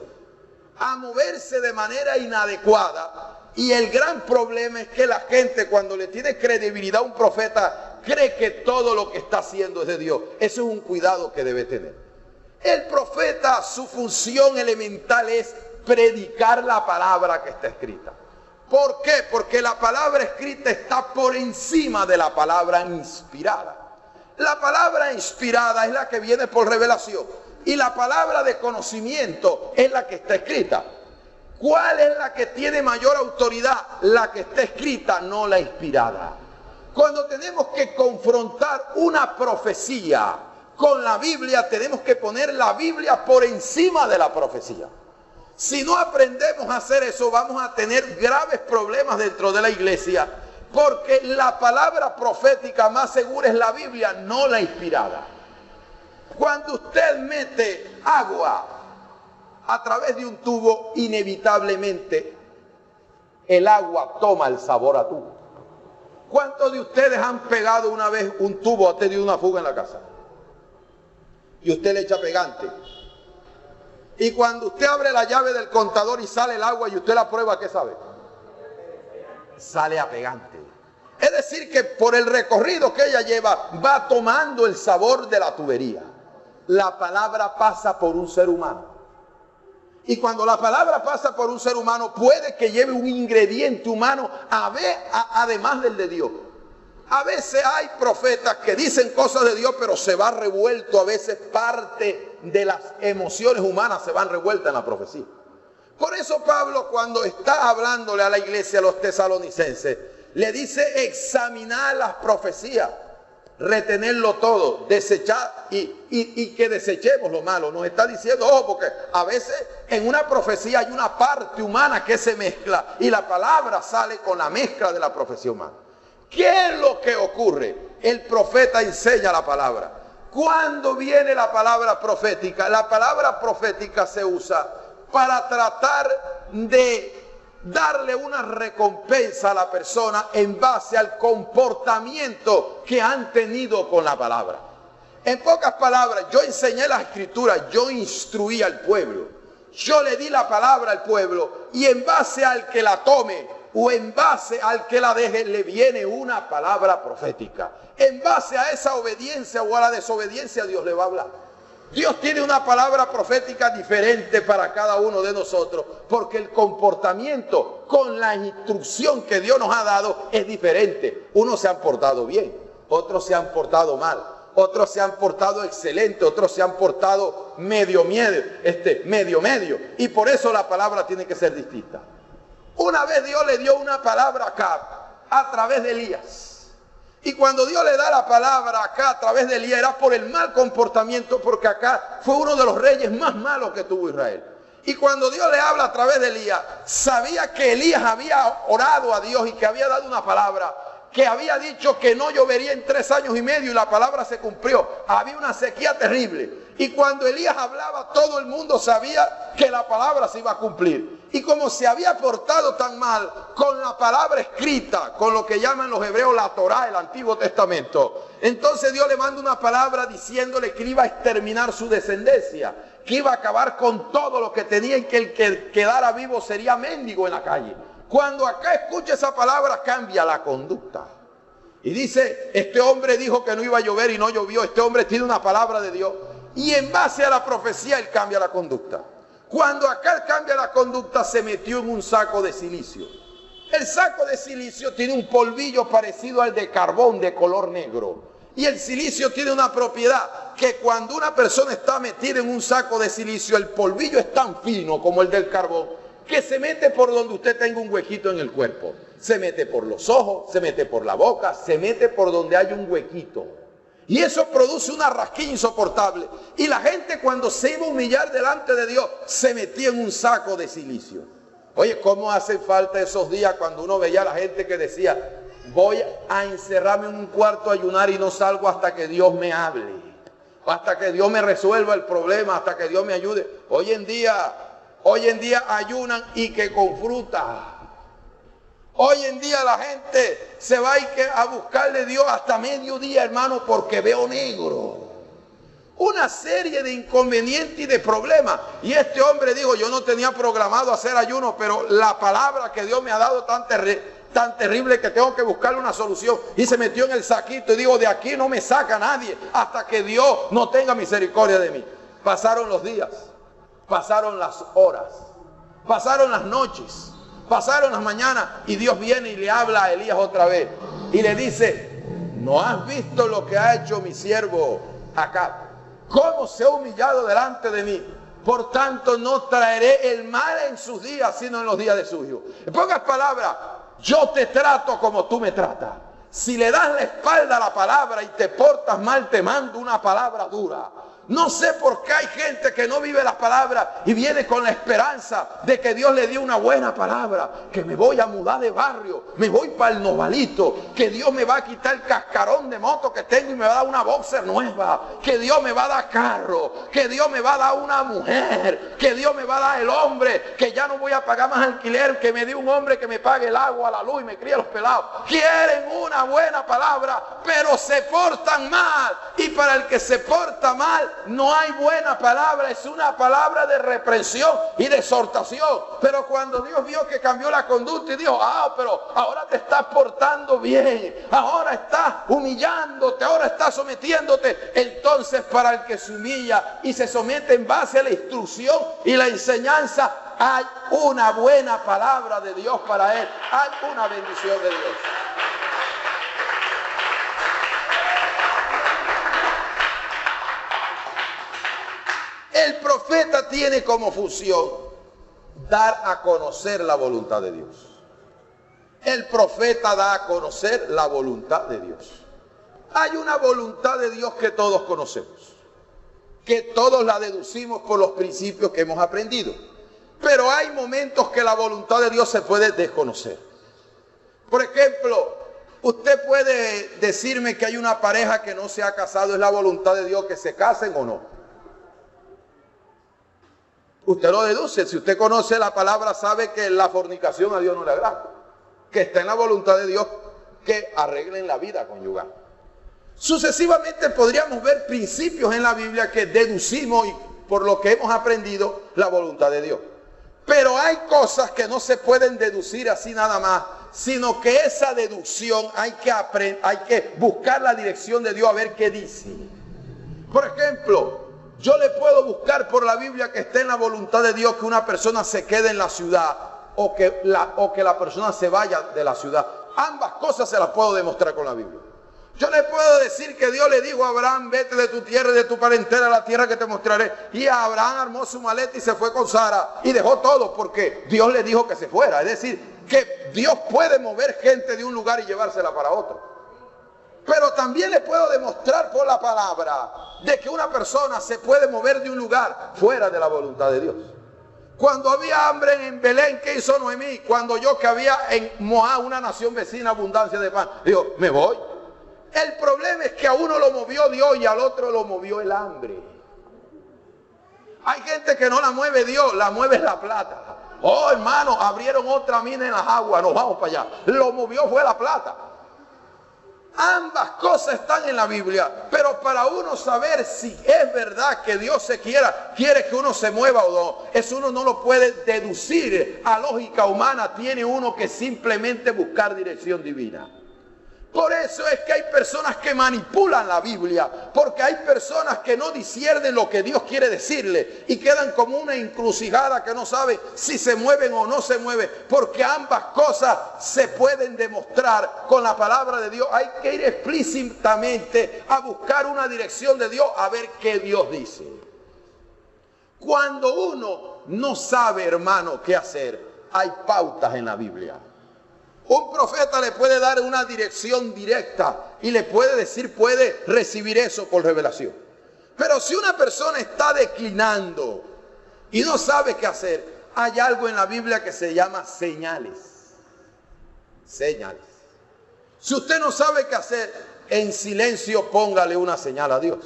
a moverse de manera inadecuada. Y el gran problema es que la gente, cuando le tiene credibilidad a un profeta, cree que todo lo que está haciendo es de Dios. Eso es un cuidado que debe tener. El profeta, su función elemental es predicar la palabra que está escrita. ¿Por qué? Porque la palabra escrita está por encima de la palabra inspirada. La palabra inspirada es la que viene por revelación, y la palabra de conocimiento es la que está escrita. ¿Cuál es la que tiene mayor autoridad? La que está escrita, no la inspirada. Cuando tenemos que confrontar una profecía con la Biblia, tenemos que poner la Biblia por encima de la profecía. Si no aprendemos a hacer eso, vamos a tener graves problemas dentro de la iglesia, porque la palabra profética más segura es la Biblia, no la inspirada. Cuando usted mete agua a través de un tubo, inevitablemente el agua toma el sabor a tubo. ¿Cuántos de ustedes han pegado una vez un tubo, ha tenido una fuga en la casa? Y usted le echa pegante. Y cuando usted abre la llave del contador y sale el agua y usted la prueba, ¿qué sabe? Sale a pegante. Es decir, que por el recorrido que ella lleva, va tomando el sabor de la tubería. La palabra pasa por un ser humano. Y cuando la palabra pasa por un ser humano, puede que lleve un ingrediente humano además del de Dios. A veces hay profetas que dicen cosas de Dios, pero se va revuelto, a veces parte de las emociones humanas se van revueltas en la profecía. Por eso Pablo, cuando está hablándole a la iglesia, a los tesalonicenses, le dice examinar las profecías, retenerlo todo, desechar y que desechemos lo malo. Nos está diciendo, ojo, porque a veces en una profecía hay una parte humana que se mezcla y la palabra sale con la mezcla de la profecía humana. ¿Qué es lo que ocurre? El profeta enseña la palabra. ¿Cuándo viene la palabra profética? La palabra profética se usa para tratar de darle una recompensa a la persona en base al comportamiento que han tenido con la palabra. En pocas palabras, yo enseñé la escritura, yo instruí al pueblo, yo le di la palabra al pueblo, y en base al que la tome o en base al que la deje, le viene una palabra profética. En base a esa obediencia o a la desobediencia, Dios le va a hablar. Dios tiene una palabra profética diferente para cada uno de nosotros, porque el comportamiento con la instrucción que Dios nos ha dado es diferente. Unos se han portado bien, otros se han portado mal, otros se han portado excelente, otros se han portado medio, y por eso la palabra tiene que ser distinta. Una vez Dios le dio una palabra acá a través de Elías. Y cuando Dios le da la palabra acá a través de Elías, era por el mal comportamiento, porque acá fue uno de los reyes más malos que tuvo Israel. Y cuando Dios le habla a través de Elías, sabía que Elías había orado a Dios y que había dado una palabra, que había dicho que no llovería en 3 años y medio, y la palabra se cumplió. Había una sequía terrible. Y cuando Elías hablaba, todo el mundo sabía que la palabra se iba a cumplir. Y como se había portado tan mal con la palabra escrita, con lo que llaman los hebreos la Torá, el Antiguo Testamento, entonces Dios le manda una palabra diciéndole que iba a exterminar su descendencia, que iba a acabar con todo lo que tenía, y que el que quedara vivo sería mendigo en la calle. Cuando acá escucha esa palabra, cambia la conducta. Y dice, este hombre dijo que no iba a llover y no llovió. Este hombre tiene una palabra de Dios. Y en base a la profecía, él cambia la conducta. Cuando acá cambia la conducta, se metió en un saco de silicio. El saco de silicio tiene un polvillo parecido al de carbón de color negro. Y el silicio tiene una propiedad que cuando una persona está metida en un saco de silicio, el polvillo es tan fino como el del carbón, que se mete por donde usted tenga un huequito en el cuerpo. Se mete por los ojos, se mete por la boca, se mete por donde hay un huequito. Y eso produce una rasquilla insoportable. Y la gente, cuando se iba a humillar delante de Dios, se metía en un saco de silicio. Oye, ¿cómo hacen falta esos días cuando uno veía a la gente que decía: voy a encerrarme en un cuarto a ayunar y no salgo hasta que Dios me hable, hasta que Dios me resuelva el problema, hasta que Dios me ayude? Hoy en día ayunan y que con fruta. Hoy en día la gente se va a buscarle a Dios hasta mediodía, hermano, porque veo negro. Una serie de inconvenientes y de problemas. Y este hombre dijo: yo no tenía programado hacer ayuno, pero la palabra que Dios me ha dado tan terrible que tengo que buscarle una solución. Y se metió en el saquito y dijo: de aquí no me saca nadie hasta que Dios no tenga misericordia de mí. Pasaron los días, pasaron las horas, pasaron las noches, pasaron las mañanas, y Dios viene y le habla a Elías otra vez y le dice: ¿no has visto lo que ha hecho mi siervo Acab? ¿Cómo se ha humillado delante de mí? Por tanto, no traeré el mal en sus días, sino en los días de su hijo. En pocas palabras, yo te trato como tú me tratas. Si le das la espalda a la palabra y te portas mal, te mando una palabra dura. No sé por qué hay gente que no vive la palabra y viene con la esperanza de que Dios le dio una buena palabra, que me voy a mudar de barrio, me voy para el Novalito, que Dios me va a quitar el cascarón de moto que tengo y me va a dar una boxer nueva, que Dios me va a dar carro, que Dios me va a dar una mujer, que Dios me va a dar el hombre, que ya no voy a pagar más alquiler, que me dé un hombre que me pague el agua, la luz y me críe los pelados. Quieren una buena palabra, pero se portan mal, y para el que se porta mal no hay buena palabra, es una palabra de reprensión y de exhortación. Pero cuando Dios vio que cambió la conducta y dijo: pero ahora te estás portando bien, ahora estás humillándote, ahora estás sometiéndote, entonces para el que se humilla y se somete en base a la instrucción y la enseñanza, hay una buena palabra de Dios para él, hay una bendición de Dios. El profeta tiene como función dar a conocer la voluntad de Dios. El profeta da a conocer la voluntad de Dios. Hay una voluntad de Dios que todos conocemos, que todos la deducimos por los principios que hemos aprendido. Pero hay momentos que la voluntad de Dios se puede desconocer. Por ejemplo, usted puede decirme que hay una pareja que no se ha casado, ¿es la voluntad de Dios que se casen o no? Usted lo deduce. Si usted conoce la palabra, sabe que la fornicación a Dios no le agrada, que está en la voluntad de Dios que arreglen la vida conyugal. Sucesivamente podríamos ver principios en la Biblia que deducimos, y por lo que hemos aprendido, la voluntad de Dios. Pero hay cosas que no se pueden deducir así nada más, sino que esa deducción hay que buscar la dirección de Dios a ver qué dice. Por ejemplo, yo le puedo buscar por la Biblia que esté en la voluntad de Dios que una persona se quede en la ciudad o que la persona se vaya de la ciudad. Ambas cosas se las puedo demostrar con la Biblia. Yo le puedo decir que Dios le dijo a Abraham: vete de tu tierra y de tu parentela a la tierra que te mostraré. Y Abraham armó su maleta y se fue con Sara y dejó todo porque Dios le dijo que se fuera. Es decir, que Dios puede mover gente de un lugar y llevársela para otro. Pero también le puedo demostrar por la palabra de que una persona se puede mover de un lugar fuera de la voluntad de Dios. Cuando había hambre en Belén, ¿qué hizo Noemí? Cuando oyó que había en Moab, una nación vecina, abundancia de pan, dijo: me voy. El problema es que a uno lo movió Dios y al otro lo movió el hambre. Hay gente que no la mueve Dios, la mueve la plata. Oh, hermano, abrieron otra mina en las aguas, nos vamos para allá. Lo movió fue la plata. Ambas cosas están en la Biblia, pero para uno saber si es verdad que Dios quiere que uno se mueva o no, eso uno no lo puede deducir a lógica humana, tiene uno que simplemente buscar dirección divina. Por eso es que hay personas que manipulan la Biblia, porque hay personas que no disciernen lo que Dios quiere decirle y quedan como una encrucijada que no sabe si se mueven o no se mueven, porque ambas cosas se pueden demostrar con la palabra de Dios. Hay que ir explícitamente a buscar una dirección de Dios, a ver qué Dios dice. Cuando uno no sabe, hermano, qué hacer, hay pautas en la Biblia. Un profeta le puede dar una dirección directa y le puede decir, puede recibir eso por revelación. Pero si una persona está declinando y no sabe qué hacer, hay algo en la Biblia que se llama señales. Señales. Si usted no sabe qué hacer, en silencio póngale una señal a Dios.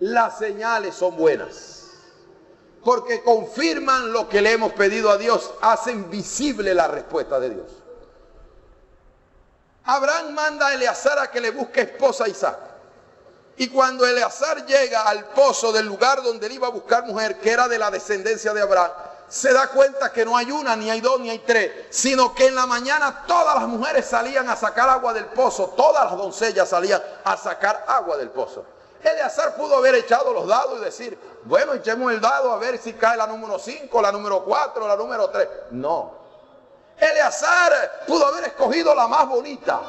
Las señales son buenas, porque confirman lo que le hemos pedido a Dios, hacen visible la respuesta de Dios. Abraham manda a Eleazar a que le busque esposa a Isaac. Y cuando Eleazar llega al pozo del lugar donde él iba a buscar mujer, que era de la descendencia de Abraham, se da cuenta que no hay una, ni hay dos, ni hay tres, sino que en la mañana todas las mujeres salían a sacar agua del pozo, todas las doncellas salían a sacar agua del pozo. Eleazar pudo haber echado los dados y decir, bueno, echemos el dado a ver si cae la número 5, la número 4, la número 3. No. Eleazar pudo haber escogido la más bonita.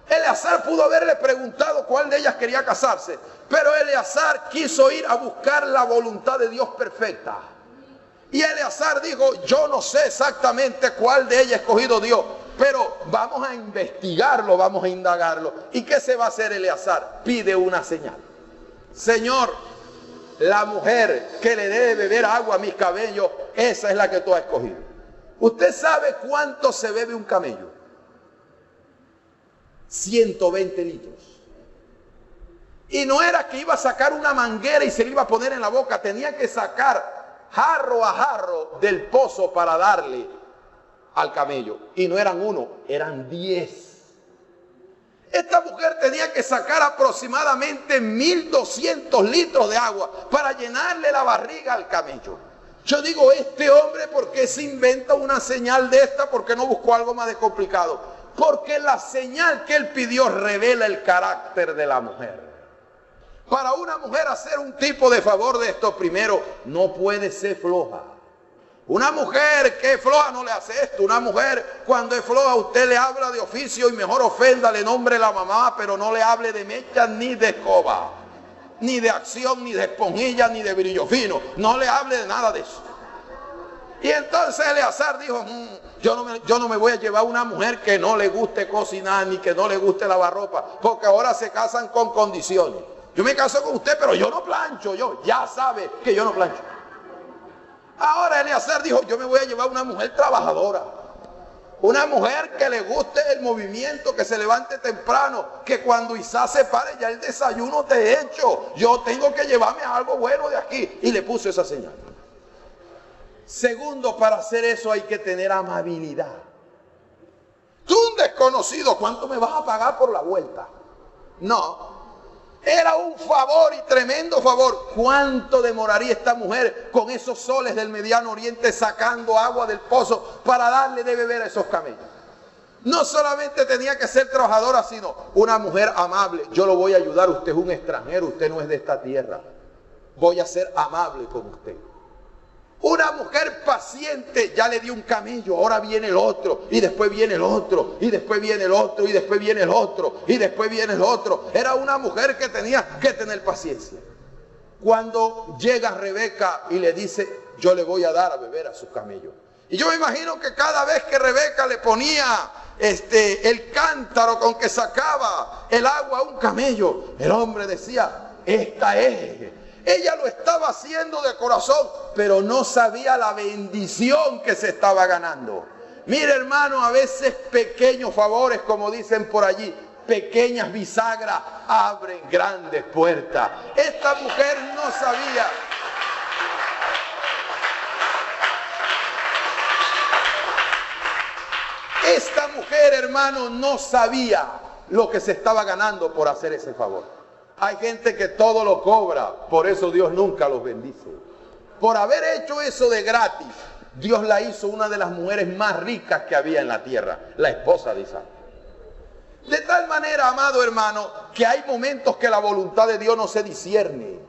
Eleazar pudo haberle preguntado cuál de ellas quería casarse. Pero Eleazar quiso ir a buscar la voluntad de Dios perfecta. Y Eleazar dijo, yo no sé exactamente cuál de ellas ha escogido Dios, pero vamos a investigarlo, vamos a indagarlo. ¿Y qué se va a hacer Eleazar? Pide una señal. Señor, la mujer que le dé de beber agua a mis cabellos, esa es la que tú has escogido. ¿Usted sabe cuánto se bebe un camello? 120 litros. Y no era que iba a sacar una manguera y se le iba a poner en la boca, tenía que sacar jarro a jarro del pozo para darle al camello. Y no eran uno, eran 10. Esta mujer tenía que sacar aproximadamente 1200 litros de agua para llenarle la barriga al camello. Yo digo, este hombre, ¿por qué se inventa una señal de esta? ¿Por qué no buscó algo más complicado? Porque la señal que él pidió revela el carácter de la mujer. Para una mujer hacer un tipo de favor de esto, primero, no puede ser floja. Una mujer que es floja no le hace esto. Una mujer cuando es floja usted le habla de oficio y mejor ofenda, le nombre la mamá, pero no le hable de mechas ni de escoba, ni de acción, ni de esponjilla, ni de brillo fino. No le hable de nada de eso. Y entonces Eleazar dijo, yo no me voy a llevar una mujer que no le guste cocinar, ni que no le guste lavar ropa, porque ahora se casan con condiciones. Yo me caso con usted, pero yo no plancho, yo ya sabe que yo no plancho. Ahora Eleazar dijo, yo me voy a llevar una mujer trabajadora. Una mujer que le guste el movimiento, que se levante temprano, que cuando Isaac se pare ya el desayuno te he hecho. Yo tengo que llevarme algo bueno de aquí. Y le puso esa señal. Segundo, para hacer eso hay que tener amabilidad. Tú un desconocido, ¿cuánto me vas a pagar por la vuelta? No. Era un favor y tremendo favor. ¿Cuánto demoraría esta mujer con esos soles del Mediano Oriente sacando agua del pozo para darle de beber a esos camellos? No solamente tenía que ser trabajadora, sino una mujer amable. Yo lo voy a ayudar, usted es un extranjero, usted no es de esta tierra. Voy a ser amable con usted. Una mujer paciente, ya le dio un camello, ahora viene el otro, y después viene el otro, y después viene el otro, y después viene el otro, y después viene el otro. Era una mujer que tenía que tener paciencia. Cuando llega Rebeca y le dice, yo le voy a dar a beber a su camello. Y yo me imagino que cada vez que Rebeca le ponía el cántaro con que sacaba el agua a un camello, el hombre decía, esta es. Ella lo estaba haciendo de corazón, pero no sabía la bendición que se estaba ganando. Mire, hermano, a veces pequeños favores, como dicen por allí, pequeñas bisagras abren grandes puertas. Esta mujer no sabía. Esta mujer, hermano, no sabía lo que se estaba ganando por hacer ese favor. Hay gente que todo lo cobra, por eso Dios nunca los bendice. Por haber hecho eso de gratis, Dios la hizo una de las mujeres más ricas que había en la tierra, la esposa de Isaac. De tal manera, amado hermano, que hay momentos que la voluntad de Dios no se discierne.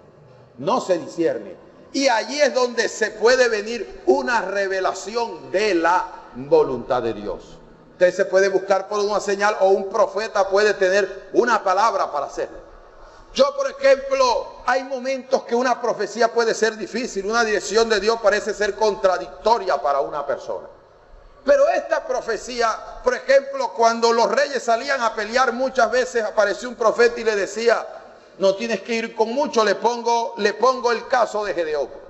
No se discierne. Y allí es donde se puede venir una revelación de la voluntad de Dios. Usted se puede buscar por una señal o un profeta puede tener una palabra para hacer. Yo, por ejemplo, hay momentos que una profecía puede ser difícil, una dirección de Dios parece ser contradictoria para una persona. Pero esta profecía, por ejemplo, cuando los reyes salían a pelear, muchas veces apareció un profeta y le decía, no tienes que ir con mucho, le pongo el caso de Gedeón.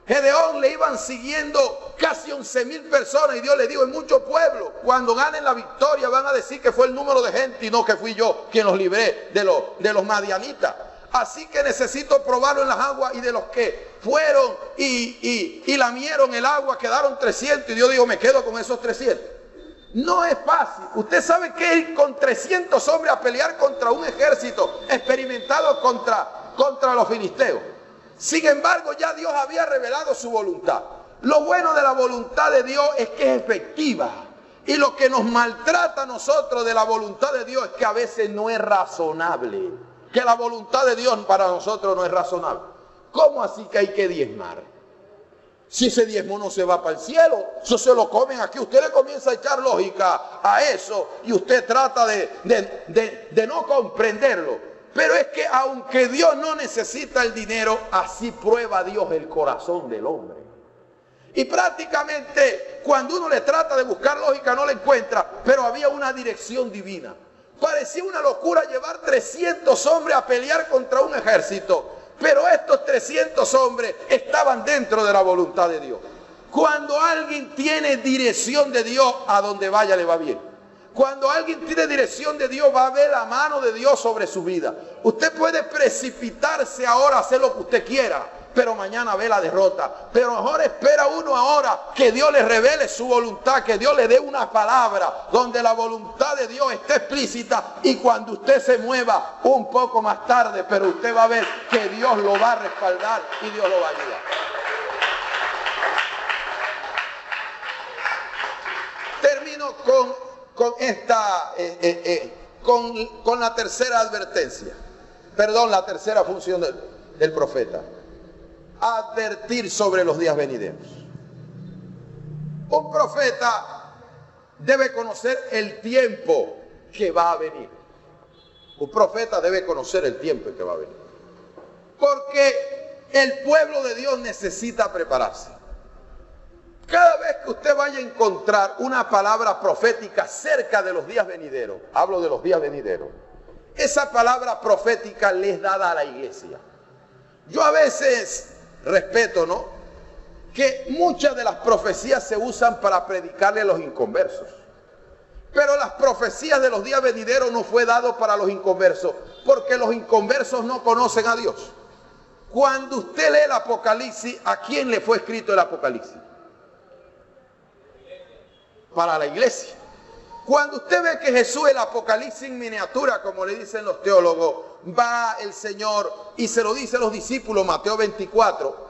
Gedeón le iban siguiendo casi 11,000 personas y Dios le dijo, en mucho pueblo, cuando ganen la victoria van a decir que fue el número de gente y no que fui yo quien los libré de los madianitas. Así que necesito probarlo en las aguas, y de los que fueron y lamieron el agua quedaron 300 y Dios dijo, me quedo con esos 300. No es fácil. Usted sabe que ir con 300 hombres a pelear contra un ejército experimentado contra los filisteos. Sin embargo, ya Dios había revelado su voluntad. Lo bueno de la voluntad de Dios es que es efectiva. Y lo que nos maltrata a nosotros de la voluntad de Dios es que a veces no es razonable. Que la voluntad de Dios para nosotros no es razonable. ¿Cómo así que hay que diezmar? Si ese diezmo no se va para el cielo, eso se lo comen aquí. Usted le comienza a echar lógica a eso y usted trata de no comprenderlo. Pero es que aunque Dios no necesita el dinero, así prueba Dios el corazón del hombre. Y prácticamente cuando uno le trata de buscar lógica no la encuentra, pero había una dirección divina. Parecía una locura llevar 300 hombres a pelear contra un ejército, pero estos 300 hombres estaban dentro de la voluntad de Dios. Cuando alguien tiene dirección de Dios, a donde vaya le va bien. Cuando alguien tiene dirección de Dios, va a ver la mano de Dios sobre su vida. Usted puede precipitarse ahora a hacer lo que usted quiera, pero mañana ve la derrota. Pero mejor espera uno ahora que Dios le revele su voluntad, que Dios le dé una palabra donde la voluntad de Dios esté explícita, y cuando usted se mueva un poco más tarde, pero usted va a ver que Dios lo va a respaldar y Dios lo va a ayudar. Termino con la tercera advertencia, la tercera función del profeta: advertir sobre los días venideros. Un profeta debe conocer el tiempo que va a venir. Un profeta debe conocer el tiempo que va a venir, porque el pueblo de Dios necesita prepararse. Cada vez que usted vaya a encontrar una palabra profética cerca de los días venideros, hablo de los días venideros, esa palabra profética le es dada a la iglesia. Yo a veces respeto, ¿no?, que muchas de las profecías se usan para predicarle a los inconversos. Pero las profecías de los días venideros no fue dado para los inconversos, porque los inconversos no conocen a Dios. Cuando usted lee el Apocalipsis, ¿a quién le fue escrito el Apocalipsis? Para la iglesia. Cuando usted ve que Jesús, el Apocalipsis en miniatura, como le dicen los teólogos, va el Señor y se lo dice a los discípulos, Mateo 24,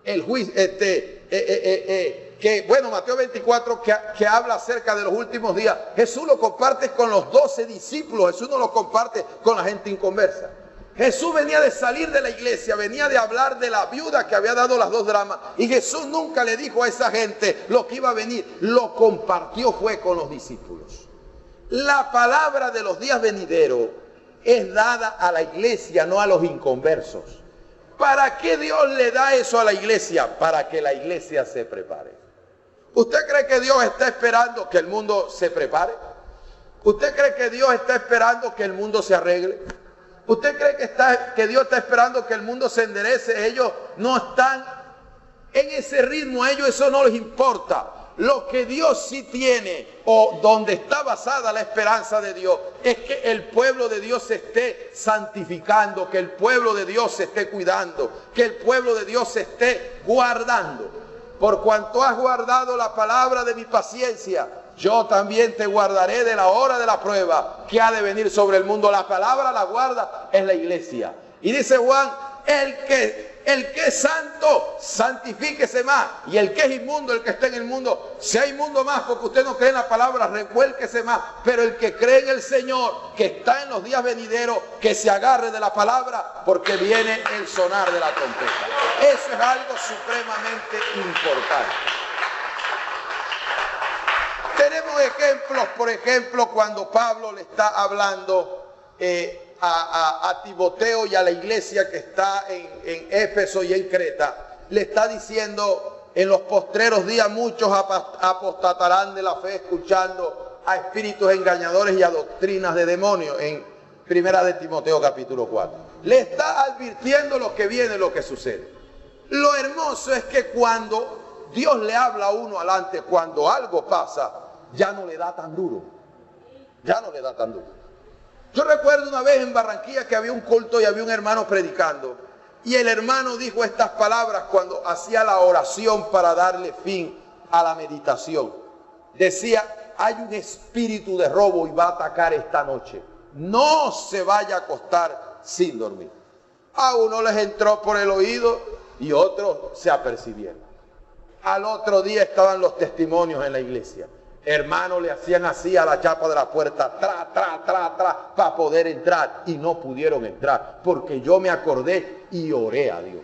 el juicio, Mateo 24, que habla acerca de los últimos días, Jesús lo comparte con los 12 discípulos, Jesús no lo comparte con la gente inconversa. Jesús venía de salir de la iglesia, venía de hablar de la viuda que había dado las 2 dramas, y Jesús nunca le dijo a esa gente lo que iba a venir, lo compartió fue con los discípulos. La palabra de los días venideros es dada a la iglesia, no a los inconversos. ¿Para qué Dios le da eso a la iglesia? Para que la iglesia se prepare. ¿Usted cree que Dios está esperando que el mundo se prepare? ¿Usted cree que Dios está esperando que el mundo se arregle? ¿Usted cree que Dios está esperando que el mundo se enderece? Ellos no están en ese ritmo, a ellos eso no les importa. Lo que Dios sí tiene, o donde está basada la esperanza de Dios, es que el pueblo de Dios se esté santificando, que el pueblo de Dios se esté cuidando, que el pueblo de Dios se esté guardando. Por cuanto has guardado la palabra de mi paciencia, yo también te guardaré de la hora de la prueba que ha de venir sobre el mundo. La palabra la guarda es la iglesia. Y dice Juan el que es santo, santifíquese más. Y el que es inmundo, el que está en el mundo, sea inmundo más, porque usted no cree en la palabra, revuélquese más. Pero el que cree en el Señor, que está en los días venideros, que se agarre de la palabra, porque viene el sonar de la trompeta. Eso es algo supremamente importante. Tenemos ejemplos, por ejemplo, cuando Pablo le está hablando a Timoteo y a la iglesia que está en Éfeso y en Creta, le está diciendo: en los postreros días muchos apostatarán de la fe, escuchando a espíritus engañadores y a doctrinas de demonios, en Primera de Timoteo capítulo 4. Le está advirtiendo lo que viene, lo que sucede. Lo hermoso es que cuando Dios le habla a uno adelante, cuando algo pasa, ya no le da tan duro. Ya no le da tan duro. Yo recuerdo una vez en Barranquilla que había un culto y había un hermano predicando. Y el hermano dijo estas palabras cuando hacía la oración para darle fin a la meditación. Decía: hay un espíritu de robo y va a atacar esta noche. No se vaya a acostar sin dormir. A uno les entró por el oído y otros se apercibieron. Al otro día estaban los testimonios en la iglesia. Hermanos le hacían así a la chapa de la puerta, para poder entrar, y no pudieron entrar, porque yo me acordé y oré a Dios.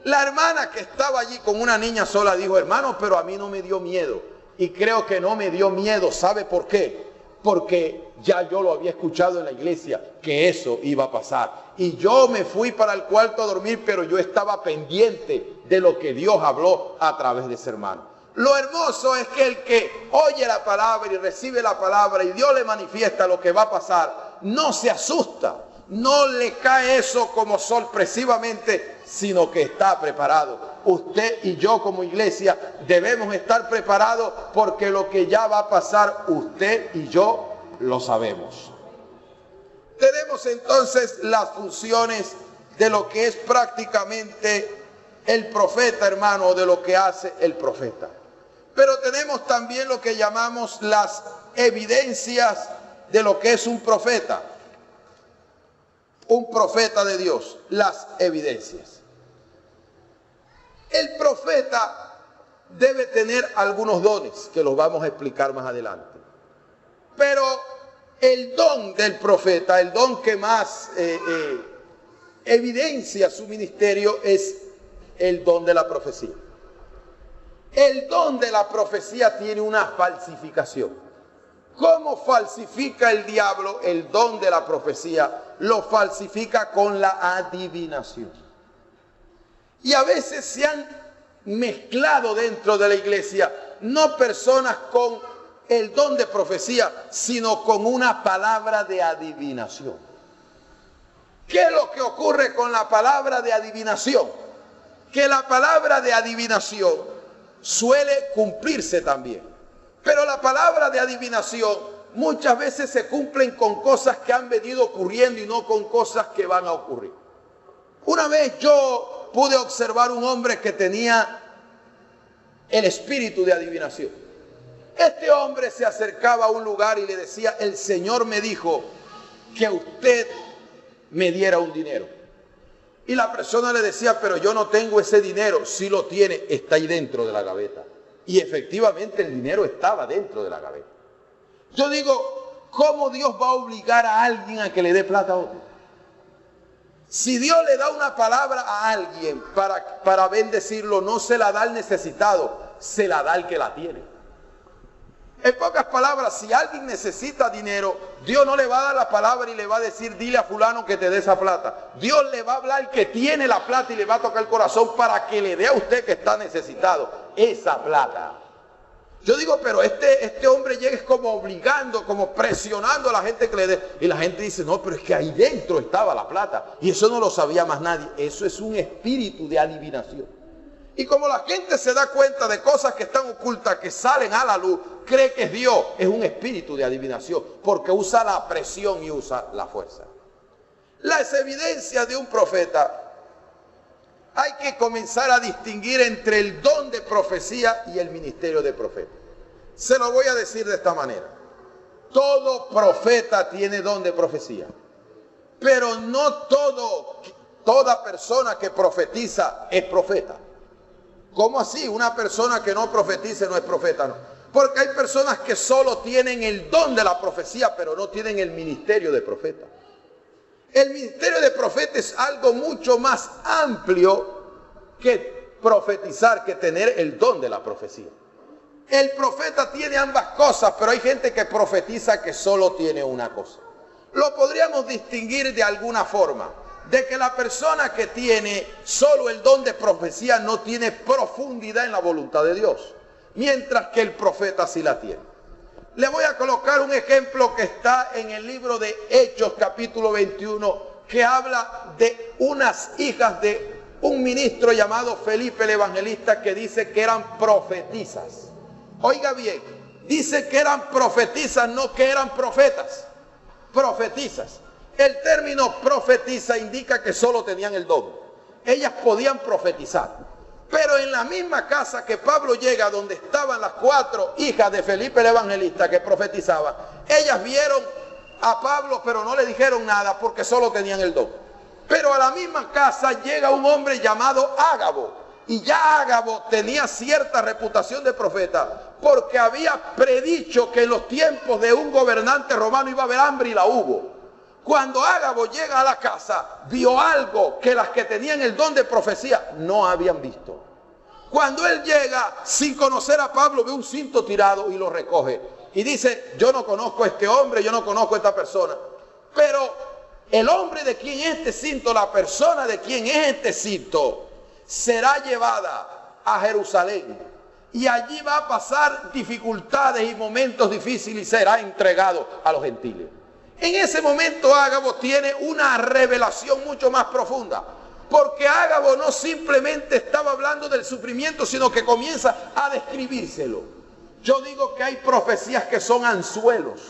La hermana que estaba allí con una niña sola dijo: hermano, pero a mí no me dio miedo. Y creo que no me dio miedo. ¿Sabe por qué? Porque ya yo lo había escuchado en la iglesia, que eso iba a pasar. Y yo me fui para el cuarto a dormir, pero yo estaba pendiente de lo que Dios habló a través de ese hermano. Lo hermoso es que el que oye la palabra y recibe la palabra y Dios le manifiesta lo que va a pasar, no se asusta, no le cae eso como sorpresivamente, sino que está preparado. Usted y yo como iglesia debemos estar preparados, porque lo que ya va a pasar, usted y yo lo sabemos. Tenemos entonces las funciones de lo que es prácticamente el profeta, hermano, de lo que hace el profeta. Pero tenemos también lo que llamamos las evidencias de lo que es un profeta de Dios, las evidencias. El profeta debe tener algunos dones, que los vamos a explicar más adelante. Pero el don del profeta, el don que más evidencia su ministerio, es el don de la profecía. El don de la profecía tiene una falsificación. ¿Cómo falsifica el diablo el don de la profecía? Lo falsifica con la adivinación. Y a veces se han mezclado dentro de la iglesia, no personas con el don de profecía, sino con una palabra de adivinación. ¿Qué es lo que ocurre con la palabra de adivinación? Que la palabra de adivinación suele cumplirse también. Pero la palabra de adivinación muchas veces se cumplen con cosas que han venido ocurriendo y no con cosas que van a ocurrir. Una vez yo pude observar un hombre que tenía el espíritu de adivinación. Este hombre se acercaba a un lugar y le decía: el Señor me dijo que usted me diera un dinero. Y la persona le decía: pero yo no tengo ese dinero. Si lo tiene, está ahí dentro de la gaveta. Y efectivamente el dinero estaba dentro de la gaveta. Yo digo, ¿cómo Dios va a obligar a alguien a que le dé plata a otro? Si Dios le da una palabra a alguien para bendecirlo, no se la da al necesitado, se la da al que la tiene. En pocas palabras, si alguien necesita dinero, Dios no le va a dar la palabra y le va a decir: dile a fulano que te dé esa plata. Dios le va a hablar al que tiene la plata y le va a tocar el corazón para que le dé a usted, que está necesitado, esa plata. Yo digo, pero este hombre llega como obligando, como presionando a la gente que le dé. Y la gente dice: no, pero es que ahí dentro estaba la plata. Y eso no lo sabía más nadie. Eso es un espíritu de adivinación. Y como la gente se da cuenta de cosas que están ocultas, que salen a la luz, cree que es Dios. Es un espíritu de adivinación, porque usa la presión y usa la fuerza. Las evidencias de un profeta, hay que comenzar a distinguir entre el don de profecía y el ministerio de profeta. Se lo voy a decir de esta manera: todo profeta tiene don de profecía, pero no todo toda persona que profetiza es profeta. ¿Cómo así? Una persona que no profetice no es profeta, no. Porque hay personas que solo tienen el don de la profecía, pero no tienen el ministerio de profeta. El ministerio de profeta es algo mucho más amplio que profetizar, que tener el don de la profecía. El profeta tiene ambas cosas, pero hay gente que profetiza que solo tiene una cosa. Lo podríamos distinguir de alguna forma, de que la persona que tiene solo el don de profecía no tiene profundidad en la voluntad de Dios, mientras que el profeta sí la tiene. Le voy a colocar un ejemplo que está en el libro de Hechos, capítulo 21, que habla de unas hijas de un ministro llamado Felipe el Evangelista, que dice que eran profetisas. Oiga bien, dice que eran profetisas, no que eran profetas. Profetisas. El término profetiza indica que solo tenían el don. Ellas podían profetizar. Pero en la misma casa que Pablo llega, donde estaban las 4 hijas de Felipe el Evangelista que profetizaban, ellas vieron a Pablo, pero no le dijeron nada porque solo tenían el don. Pero a la misma casa llega un hombre llamado Ágabo. Y ya Ágabo tenía cierta reputación de profeta, porque había predicho que en los tiempos de un gobernante romano iba a haber hambre, y la hubo. Cuando Ágabo llega a la casa, vio algo que las que tenían el don de profecía no habían visto. Cuando él llega, sin conocer a Pablo, ve un cinto tirado y lo recoge. Y dice, yo no conozco a este hombre, yo no conozco a esta persona. Pero el hombre de quien es este cinto, la persona de quien es este cinto, será llevada a Jerusalén. Y allí va a pasar dificultades y momentos difíciles y será entregado a los gentiles. En ese momento Ágabo tiene una revelación mucho más profunda, porque Ágabo no simplemente estaba hablando del sufrimiento, sino que comienza a describírselo. Yo digo que hay profecías que son anzuelos.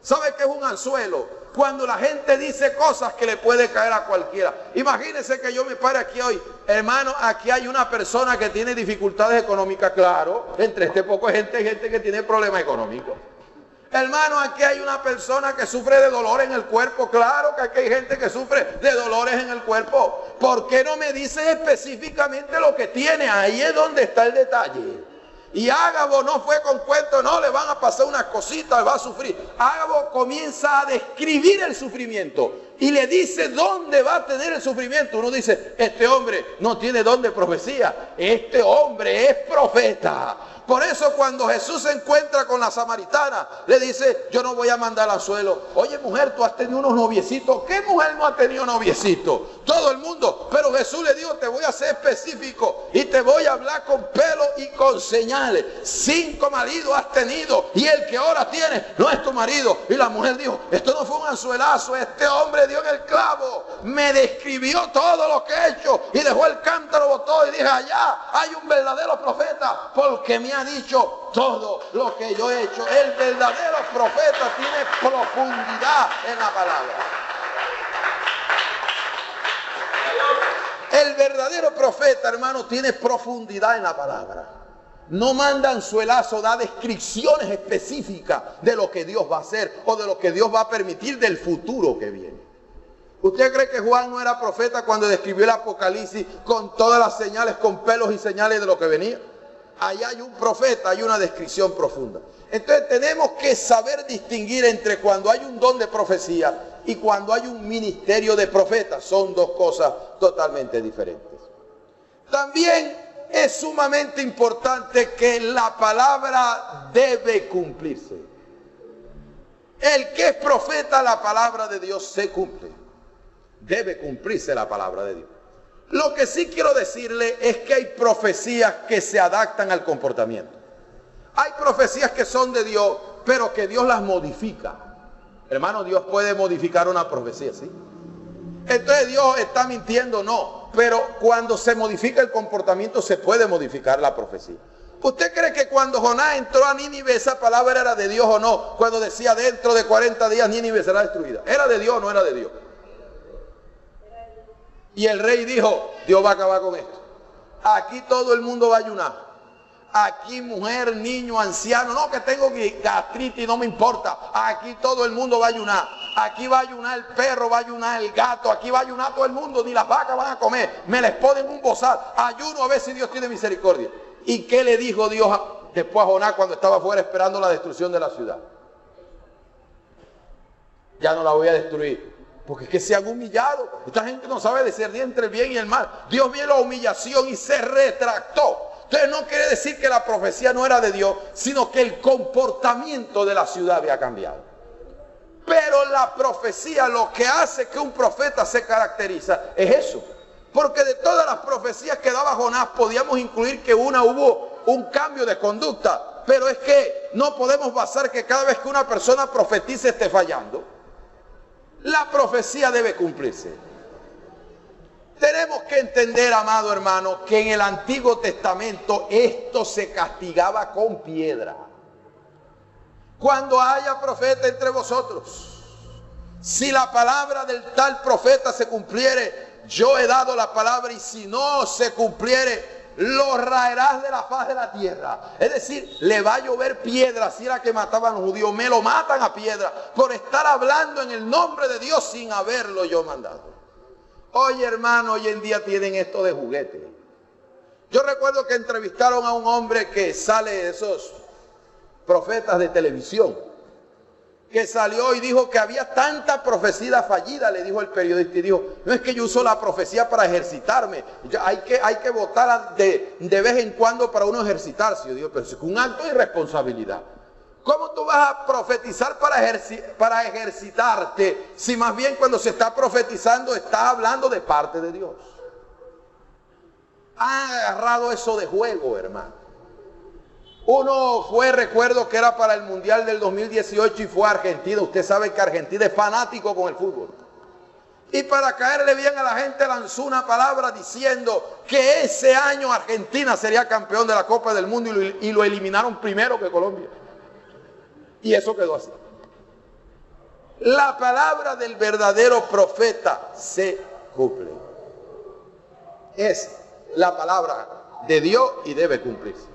¿Sabe qué es un anzuelo? Cuando la gente dice cosas que le puede caer a cualquiera. Imagínense que yo me pare aquí hoy, hermano, aquí hay una persona que tiene dificultades económicas, claro, entre este poco gente hay gente que tiene problemas económicos. Hermano, aquí hay una persona que sufre de dolor en el cuerpo. Claro que aquí hay gente que sufre de dolores en el cuerpo. ¿Por qué no me dice específicamente lo que tiene? Ahí es donde está el detalle. Y Ágabo no fue con cuento, no, le van a pasar unas cositas, va a sufrir. Ágabo comienza a describir el sufrimiento y le dice dónde va a tener el sufrimiento. Uno dice, este hombre no tiene don de profecía, este hombre es profeta. Por eso cuando Jesús se encuentra con la samaritana, le dice, yo no voy a mandar anzuelo. Oye, mujer, tú has tenido unos noviecitos. ¿Qué mujer no ha tenido noviecitos? Todo el mundo. Pero Jesús le dijo, te voy a ser específico y te voy a hablar con pelo y con señales. 5 maridos has tenido y el que ahora tienes no es tu marido. Y la mujer dijo, esto no fue un anzuelazo, este hombre dio en el clavo. Me describió todo lo que he hecho y dejó el cántaro, botó y dije, allá hay un verdadero profeta porque me ha dicho todo lo que yo he hecho. El verdadero profeta tiene profundidad en la palabra. El verdadero profeta, hermano, tiene profundidad en la palabra. No manda anzuelazo, da descripciones específicas de lo que Dios va a hacer o de lo que Dios va a permitir del futuro que viene. ¿Usted cree que Juan no era profeta cuando describió el Apocalipsis con todas las señales, con pelos y señales de lo que venía? Allá hay un profeta, hay una descripción profunda. Entonces tenemos que saber distinguir entre cuando hay un don de profecía y cuando hay un ministerio de profeta. Son dos cosas totalmente diferentes. También es sumamente importante que la palabra debe cumplirse. El que es profeta, la palabra de Dios se cumple. Debe cumplirse la palabra de Dios. Lo que sí quiero decirle es que hay profecías que se adaptan al comportamiento. Hay profecías que son de Dios, pero que Dios las modifica. Hermano, Dios puede modificar una profecía, ¿sí? Entonces Dios está mintiendo, no. Pero cuando se modifica el comportamiento, se puede modificar la profecía. ¿Usted cree que cuando Jonás entró a Nínive, esa palabra era de Dios o no? Cuando decía, dentro de 40 días Nínive será destruida. ¿Era de Dios o no era de Dios? Y el rey dijo, Dios va a acabar con esto. Aquí todo el mundo va a ayunar. Aquí mujer, niño, anciano, no que tengo gastritis, no me importa. Aquí todo el mundo va a ayunar. Aquí va a ayunar el perro, va a ayunar el gato, aquí va a ayunar todo el mundo, ni las vacas van a comer. Me les ponen un bozal. Ayuno a ver si Dios tiene misericordia. ¿Y qué le dijo Dios después a Jonás cuando estaba afuera esperando la destrucción de la ciudad? Ya no la voy a destruir. Porque es que se han humillado. Esta gente no sabe discernir entre el bien y el mal. Dios vio la humillación y se retractó. Entonces no quiere decir que la profecía no era de Dios, sino que el comportamiento de la ciudad había cambiado. Pero la profecía, lo que hace que un profeta se caracteriza, es eso. Porque de todas las profecías que daba Jonás, podíamos incluir que hubo un cambio de conducta. Pero es que no podemos basar que cada vez que una persona profetice esté fallando. La profecía debe cumplirse. Tenemos que entender, amado hermano, que en el Antiguo Testamento esto se castigaba con piedra. Cuando haya profeta entre vosotros, si la palabra del tal profeta se cumpliere, yo he dado la palabra, y si no se cumpliere, lo raerás de la faz de la tierra. Es decir, le va a llover piedra. Si era que mataban a los judíos, me lo matan a piedra por estar hablando en el nombre de Dios sin haberlo yo mandado. Oye, hermano, hoy en día tienen esto de juguete. Yo recuerdo que entrevistaron a un hombre que sale de esos profetas de televisión, que salió y dijo que había tanta profecía fallida. Le dijo el periodista, y dijo: no es que yo uso la profecía para ejercitarme, hay que votar de vez en cuando para uno ejercitarse. Yo digo, pero es un acto de irresponsabilidad. ¿Cómo tú vas a profetizar para ejercitarte, si más bien cuando se está profetizando está hablando de parte de Dios? Han agarrado eso de juego, hermano. Uno fue, recuerdo que era para el Mundial del 2018 y fue a Argentina. Usted sabe que Argentina es fanático con el fútbol. Y para caerle bien a la gente lanzó una palabra diciendo que ese año Argentina sería campeón de la Copa del Mundo, y lo eliminaron primero que Colombia. Y eso quedó así. La palabra del verdadero profeta se cumple. Es la palabra de Dios y debe cumplirse.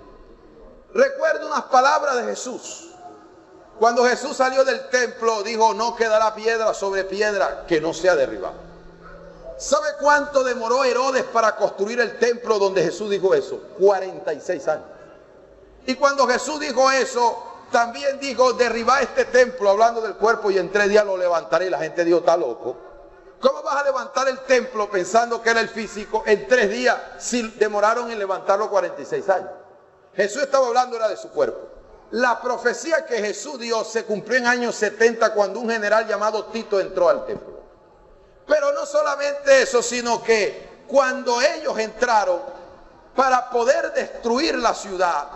Recuerdo unas palabras de Jesús. Cuando Jesús salió del templo, dijo: no quedará piedra sobre piedra que no sea derribada. ¿Sabe cuánto demoró Herodes para construir el templo donde Jesús dijo eso? 46 años. Y cuando Jesús dijo eso, también dijo: derribá este templo, hablando del cuerpo, y en 3 días lo levantaré. Y la gente dijo: está loco. ¿Cómo vas a levantar el templo pensando que era el físico en 3 días si demoraron en levantarlo 46 años? Jesús estaba hablando era de su cuerpo. La profecía que Jesús dio se cumplió en años 70, cuando un general llamado Tito entró al templo. Pero no solamente eso, sino que cuando ellos entraron para poder destruir la ciudad,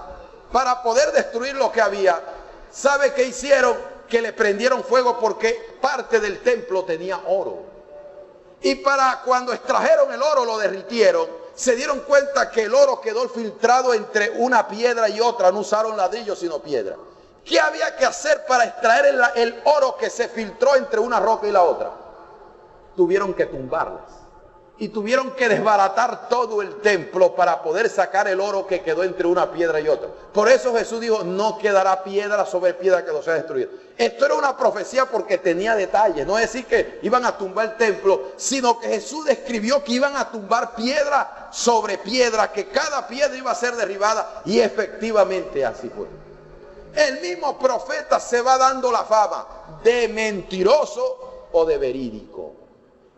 para poder destruir lo que había, ¿sabe qué hicieron? Que le prendieron fuego, porque parte del templo tenía oro. Y para cuando extrajeron el oro, lo derritieron. Se dieron cuenta que el oro quedó filtrado entre una piedra y otra. No usaron ladrillos, sino piedra. ¿Qué había que hacer para extraer el oro que se filtró entre una roca y la otra? Tuvieron que tumbarlas. Y tuvieron que desbaratar todo el templo para poder sacar el oro que quedó entre una piedra y otra. Por eso Jesús dijo: no quedará piedra sobre piedra que no sea destruida. Esto era una profecía porque tenía detalles. No es decir que iban a tumbar el templo, sino que Jesús describió que iban a tumbar piedra sobre piedra, que cada piedra iba a ser derribada, y efectivamente así fue. El mismo profeta se va dando la fama de mentiroso o de verídico.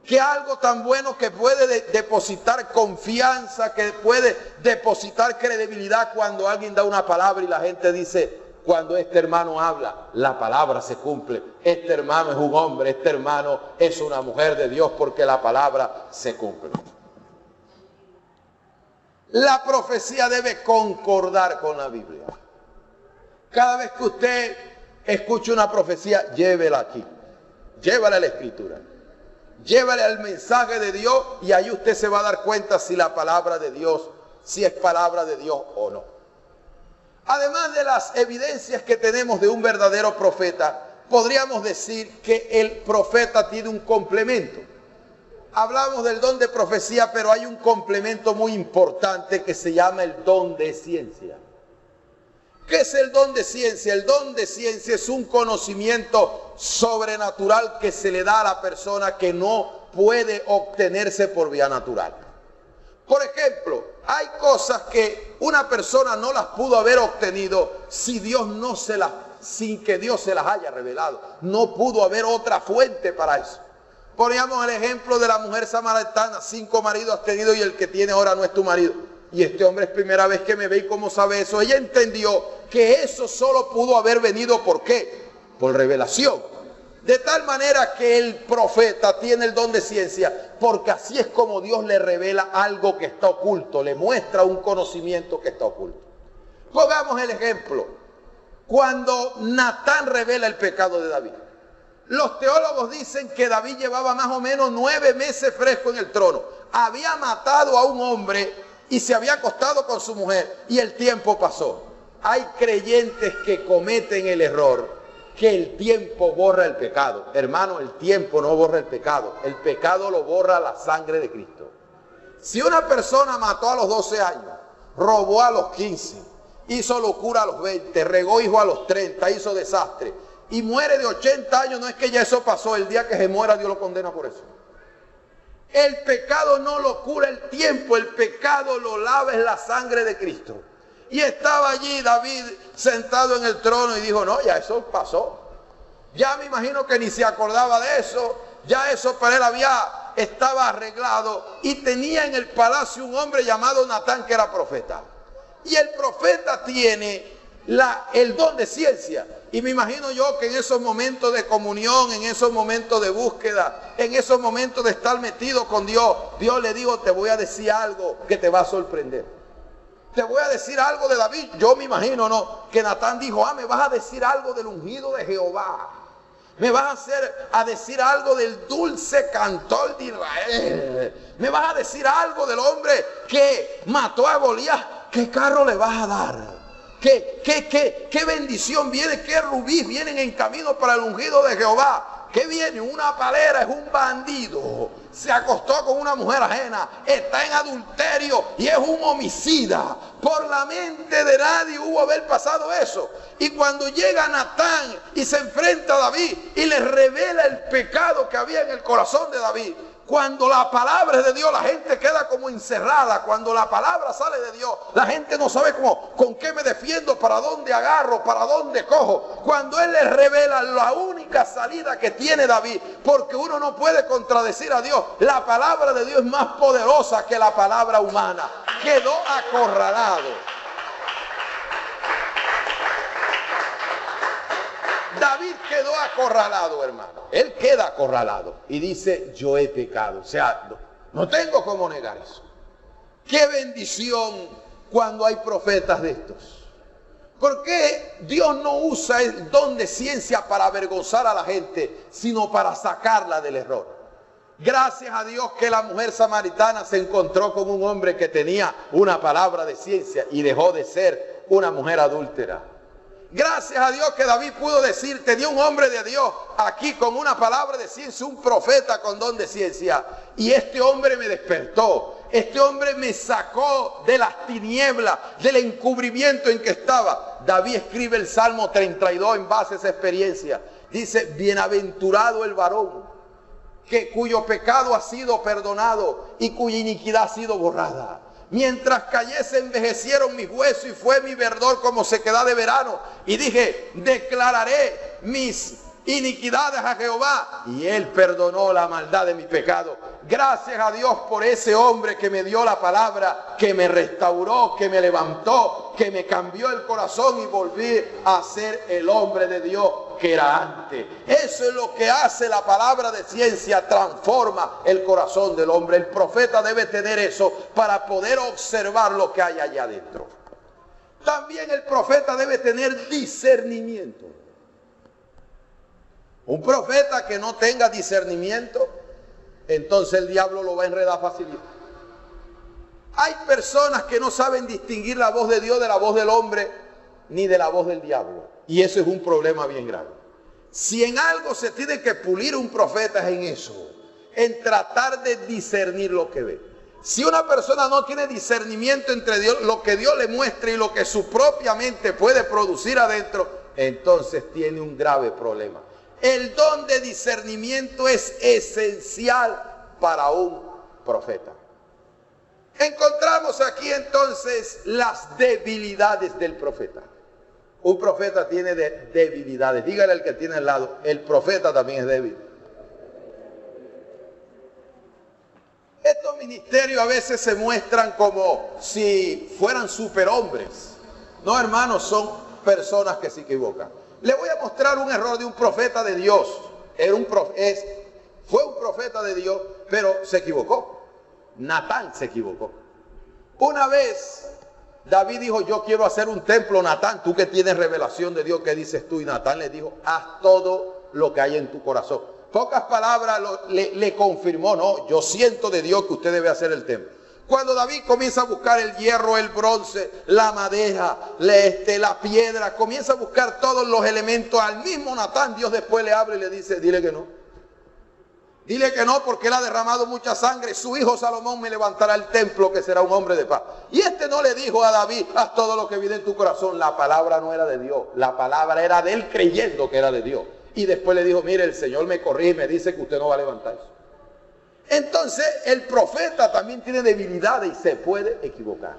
Que algo tan bueno que puede depositar confianza, que puede depositar credibilidad cuando alguien da una palabra y la gente dice: cuando este hermano habla, la palabra se cumple. Este hermano es un hombre, este hermano es una mujer de Dios, porque la palabra se cumple. La profecía debe concordar con la Biblia. Cada vez que usted escuche una profecía, llévela aquí. Llévala a la Escritura. Llévale al mensaje de Dios, y ahí usted se va a dar cuenta si la palabra de Dios, si es palabra de Dios o no. Además de las evidencias que tenemos de un verdadero profeta, podríamos decir que el profeta tiene un complemento. Hablamos del don de profecía, pero hay un complemento muy importante que se llama el don de ciencia. ¿Qué es el don de ciencia? El don de ciencia es un conocimiento sobrenatural que se le da a la persona que no puede obtenerse por vía natural. Por ejemplo, hay cosas que una persona no las pudo haber obtenido sin que Dios se las haya revelado. No pudo haber otra fuente para eso. Poníamos el ejemplo de la mujer samaritana. 5 maridos has tenido y el que tiene ahora no es tu marido. Y este hombre es primera vez que me ve, y ¿cómo sabe eso? Ella entendió que eso solo pudo haber venido, ¿por qué? Por revelación. De tal manera que el profeta tiene el don de ciencia, porque así es como Dios le revela algo que está oculto, le muestra un conocimiento que está oculto. Pongamos el ejemplo, cuando Natán revela el pecado de David. Los teólogos dicen que David llevaba más o menos 9 meses fresco en el trono. Había matado a un hombre y se había acostado con su mujer, y el tiempo pasó. Hay creyentes que cometen el error que el tiempo borra el pecado. Hermano, el tiempo no borra el pecado lo borra la sangre de Cristo. Si una persona mató a los 12 años, robó a los 15, hizo locura a los 20, regó hijo a los 30, hizo desastre, y muere de 80 años, no es que ya eso pasó, el día que se muera Dios lo condena por eso. El pecado no lo cura el tiempo, el pecado lo lava es la sangre de Cristo. Y estaba allí David sentado en el trono y dijo, no, ya eso pasó. Ya me imagino que ni se acordaba de eso. Ya eso para él estaba arreglado. Y tenía en el palacio un hombre llamado Natán, que era profeta. Y el profeta tiene el don de ciencia. Y me imagino yo que en esos momentos de comunión, en esos momentos de búsqueda, en esos momentos de estar metido con Dios, Dios le dijo, te voy a decir algo que te va a sorprender. Te voy a decir algo de David. Yo me imagino, ¿no?, que Natán dijo, me vas a decir algo del ungido de Jehová. Me vas a decir algo del dulce cantor de Israel. Me vas a decir algo del hombre que mató a Goliat. ¿Qué carro le vas a dar? ¿Qué bendición viene? ¿Qué rubí vienen en camino para el ungido de Jehová? ¿Qué viene? Una palera, es un bandido. Se acostó con una mujer ajena, está en adulterio y es un homicida. Por la mente de nadie hubo haber pasado eso. Y cuando llega Natán y se enfrenta a David y le revela el pecado que había en el corazón de David, cuando la palabra es de Dios, la gente queda como encerrada. Cuando la palabra sale de Dios, la gente no sabe con qué me defiendo, para dónde agarro, para dónde cojo. Cuando Él les revela la única salida que tiene David, porque uno no puede contradecir a Dios. La palabra de Dios es más poderosa que la palabra humana. Quedó acorralado. David quedó acorralado, hermano. Él queda acorralado y dice, yo he pecado. O sea, no tengo cómo negar eso. Qué bendición cuando hay profetas de estos. ¿Por qué Dios no usa el don de ciencia para avergonzar a la gente, sino para sacarla del error? Gracias a Dios que la mujer samaritana se encontró con un hombre que tenía una palabra de ciencia y dejó de ser una mujer adúltera. Gracias a Dios que David pudo decir, tenía un hombre de Dios aquí con una palabra de ciencia, un profeta con don de ciencia. Y este hombre me despertó, este hombre me sacó de las tinieblas, del encubrimiento en que estaba. David escribe el Salmo 32 en base a esa experiencia. Dice, bienaventurado el varón cuyo pecado ha sido perdonado y cuya iniquidad ha sido borrada. Mientras callé se envejecieron mis huesos y fue mi verdor como sequedad de verano. Y dije, declararé mis iniquidades a Jehová. Y Él perdonó la maldad de mi pecado. Gracias a Dios por ese hombre que me dio la palabra, que me restauró, que me levantó, que me cambió el corazón y volví a ser el hombre de Dios que era antes. Eso es lo que hace la palabra de ciencia, transforma el corazón del hombre. El profeta debe tener eso para poder observar lo que hay allá adentro. También el profeta debe tener discernimiento. Un profeta que no tenga discernimiento, entonces el diablo lo va a enredar facilito. Hay personas que no saben distinguir la voz de Dios de la voz del hombre, ni de la voz del diablo. Y eso es un problema bien grave. Si en algo se tiene que pulir un profeta es en eso, en tratar de discernir lo que ve. Si una persona no tiene discernimiento entre Dios, lo que Dios le muestra y lo que su propia mente puede producir adentro, entonces tiene un grave problema. El don de discernimiento es esencial para un profeta. Encontramos aquí entonces las debilidades del profeta. Un profeta tiene debilidades. Dígale al que tiene al lado, el profeta también es débil. Estos ministerios a veces se muestran como si fueran superhombres. No, hermanos, son personas que se equivocan. Le voy a mostrar un error de un profeta de Dios. Fue un profeta de Dios, pero se equivocó. Natán se equivocó. Una vez David dijo, yo quiero hacer un templo. Natán, tú que tienes revelación de Dios, ¿qué dices tú? Y Natán le dijo, haz todo lo que hay en tu corazón. Pocas palabras le confirmó, no, yo siento de Dios que usted debe hacer el templo. Cuando David comienza a buscar el hierro, el bronce, la madera, la piedra, comienza a buscar todos los elementos, al mismo Natán, Dios después le habla y le dice, dile que no. Dile que no, porque él ha derramado mucha sangre. Su hijo Salomón me levantará el templo, que será un hombre de paz. Y este no le dijo a David, haz todo lo que viene en tu corazón. La palabra no era de Dios, la palabra era de él creyendo que era de Dios. Y después le dijo, mire, el Señor me corrige y me dice que usted no va a levantar eso. Entonces, el profeta también tiene debilidades y se puede equivocar.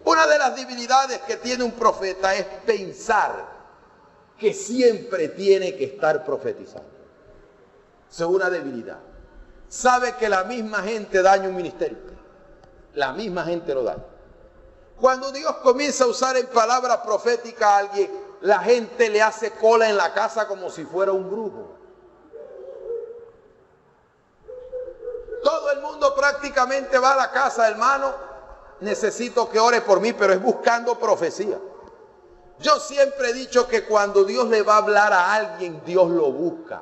Una de las debilidades que tiene un profeta es pensar que siempre tiene que estar profetizando. Eso es una debilidad. Sabe que la misma gente daña un ministerio. La misma gente lo daña. Cuando Dios comienza a usar en palabra profética a alguien, la gente le hace cola en la casa como si fuera un brujo. Todo el mundo prácticamente va a la casa, hermano, necesito que ore por mí, pero es buscando profecía. Yo siempre he dicho que cuando Dios le va a hablar a alguien, Dios lo busca.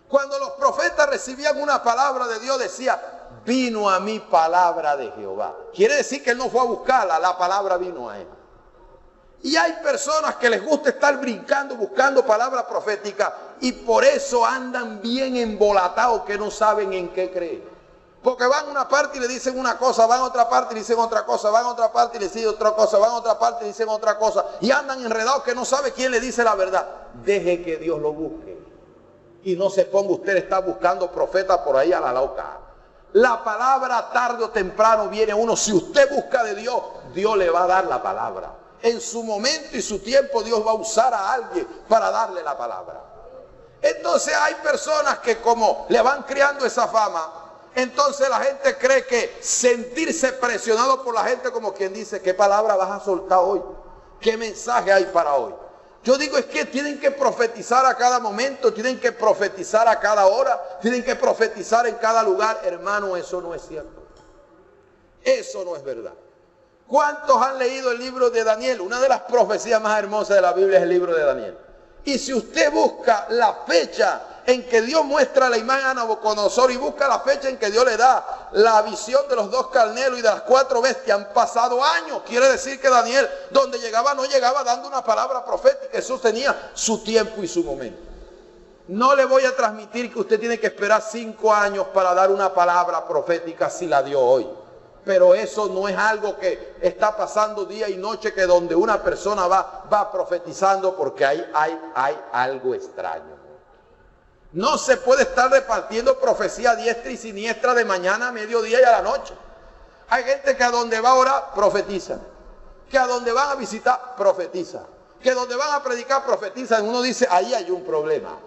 Cuando los profetas recibían una palabra de Dios, decía, vino a mí palabra de Jehová. Quiere decir que él no fue a buscarla, la palabra vino a él. Y hay personas que les gusta estar brincando, buscando palabras proféticas, y por eso andan bien embolatados que no saben en qué creer. Porque van a una parte y le dicen una cosa, van a otra parte y le dicen otra cosa, van a otra parte y le dicen otra cosa, van a otra parte y le dicen otra cosa, y andan enredados que no sabe quién le dice la verdad. Deje que Dios lo busque. Y no se ponga usted a estar buscando profetas por ahí a la loca. La palabra tarde o temprano viene uno. Si usted busca de Dios, Dios le va a dar la palabra. En su momento y su tiempo Dios va a usar a alguien para darle la palabra. Entonces hay personas que como le van creando esa fama, entonces la gente cree que sentirse presionado por la gente, como quien dice, ¿qué palabra vas a soltar hoy? ¿Qué mensaje hay para hoy? Yo digo, es que tienen que profetizar a cada momento, tienen que profetizar a cada hora, tienen que profetizar en cada lugar. Hermano, eso no es cierto. Eso no es verdad. ¿Cuántos han leído el libro de Daniel? Una de las profecías más hermosas de la Biblia es el libro de Daniel. Y si usted busca la fecha en que Dios muestra la imagen a Nabucodonosor y busca la fecha en que Dios le da la visión de los 2 carneros y de las 4 bestias, han pasado años. Quiere decir que Daniel, donde llegaba, no llegaba dando una palabra profética. Eso tenía su tiempo y su momento. No le voy a transmitir que usted tiene que esperar 5 años para dar una palabra profética si la dio hoy. Pero eso no es algo que está pasando día y noche, que donde una persona va profetizando, porque hay algo extraño. No se puede estar repartiendo profecía a diestra y siniestra de mañana a mediodía y a la noche. Hay gente que a donde va a orar, profetiza. Que a donde van a visitar, profetiza. Que donde van a predicar, profetiza. Uno dice, ahí hay un problema.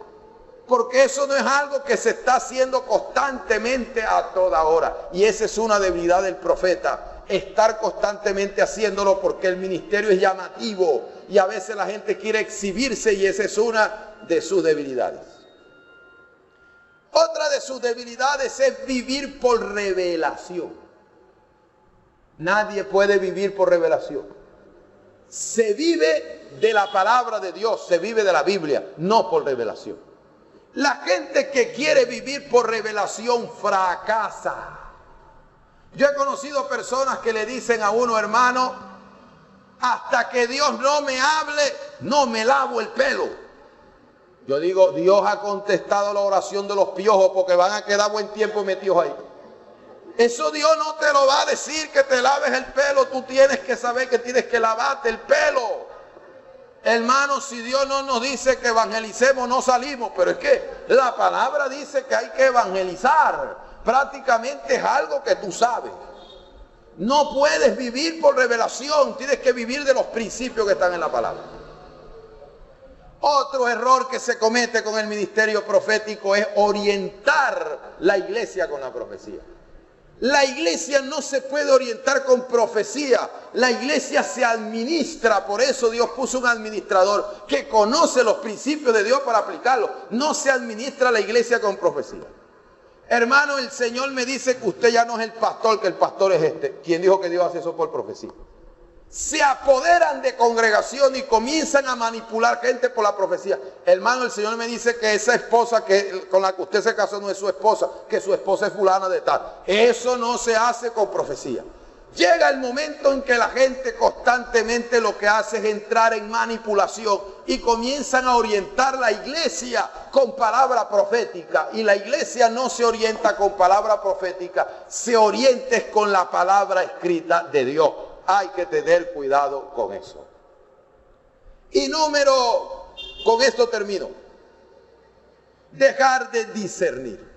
Porque eso no es algo que se está haciendo constantemente a toda hora. Y esa es una debilidad del profeta. Estar constantemente haciéndolo, porque el ministerio es llamativo. Y a veces la gente quiere exhibirse, y esa es una de sus debilidades. Otra de sus debilidades es vivir por revelación. Nadie puede vivir por revelación. Se vive de la palabra de Dios, se vive de la Biblia, no por revelación. La gente que quiere vivir por revelación fracasa. Yo he conocido personas que le dicen a uno, hermano, hasta que Dios no me hable, no me lavo el pelo. Yo digo, Dios ha contestado la oración de los piojos porque van a quedar buen tiempo metidos ahí. Eso Dios no te lo va a decir que te laves el pelo. Tú tienes que saber que tienes que lavarte el pelo. Hermanos, si Dios no nos dice que evangelicemos, no salimos. Pero es que la palabra dice que hay que evangelizar. Prácticamente es algo que tú sabes. No puedes vivir por revelación. Tienes que vivir de los principios que están en la palabra. Otro error que se comete con el ministerio profético es orientar la iglesia con la profecía. La iglesia no se puede orientar con profecía. La iglesia se administra. Por eso Dios puso un administrador que conoce los principios de Dios para aplicarlos. No se administra la iglesia con profecía. Hermano, el Señor me dice que usted ya no es el pastor, que el pastor es este. ¿Quién dijo que Dios hace eso por profecía? Se apoderan de congregación y comienzan a manipular gente por la profecía. Hermano, el Señor me dice que esa esposa con la que usted se casó no es su esposa, que su esposa es fulana de tal. Eso no se hace con profecía. Llega el momento en que la gente constantemente lo que hace es entrar en manipulación y comienzan a orientar la iglesia con palabra profética. Y la iglesia no se orienta con palabra profética, se orienta con la palabra escrita de Dios. Hay que tener cuidado con eso. Y con esto termino. Dejar de discernir.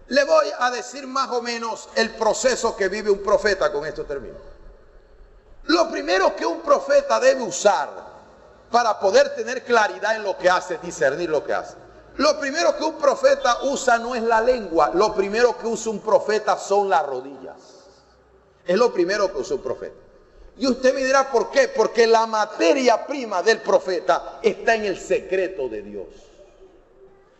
Le voy a decir más o menos el proceso que vive un profeta, con esto termino. Lo primero que un profeta debe usar para poder tener claridad en lo que hace, discernir lo que hace. Lo primero que un profeta usa no es la lengua, lo primero que usa un profeta son las rodillas. Es lo primero que usa un profeta. Y usted me dirá, ¿por qué? Porque la materia prima del profeta está en el secreto de Dios.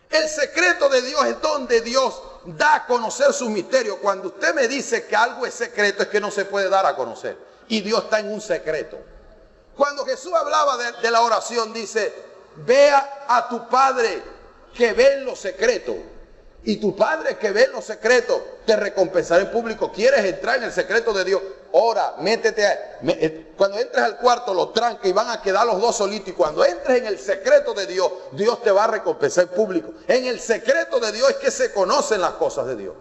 El secreto de Dios es donde Dios da a conocer sus misterios. Cuando usted me dice que algo es secreto, es que no se puede dar a conocer. Y Dios está en un secreto. Cuando Jesús hablaba de la oración, dice, vea a tu Padre que ve en lo secreto. Y tu Padre que ve en lo secreto te recompensará en público. ¿Quieres entrar en el secreto de Dios? Ora, métete. Cuando entres al cuarto, lo tranca y van a quedar los dos solitos. Y cuando entres en el secreto de Dios, Dios te va a recompensar en público. En el secreto de Dios es que se conocen las cosas de Dios.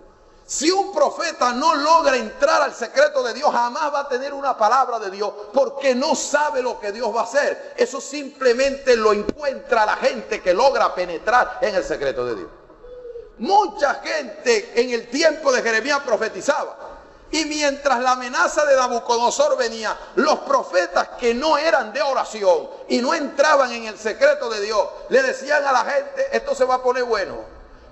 Si un profeta no logra entrar al secreto de Dios, jamás va a tener una palabra de Dios, porque no sabe lo que Dios va a hacer. Eso simplemente lo encuentra la gente que logra penetrar en el secreto de Dios. Mucha gente en el tiempo de Jeremías profetizaba. Y mientras la amenaza de Nabucodonosor venía, los profetas que no eran de oración y no entraban en el secreto de Dios, le decían a la gente, esto se va a poner bueno.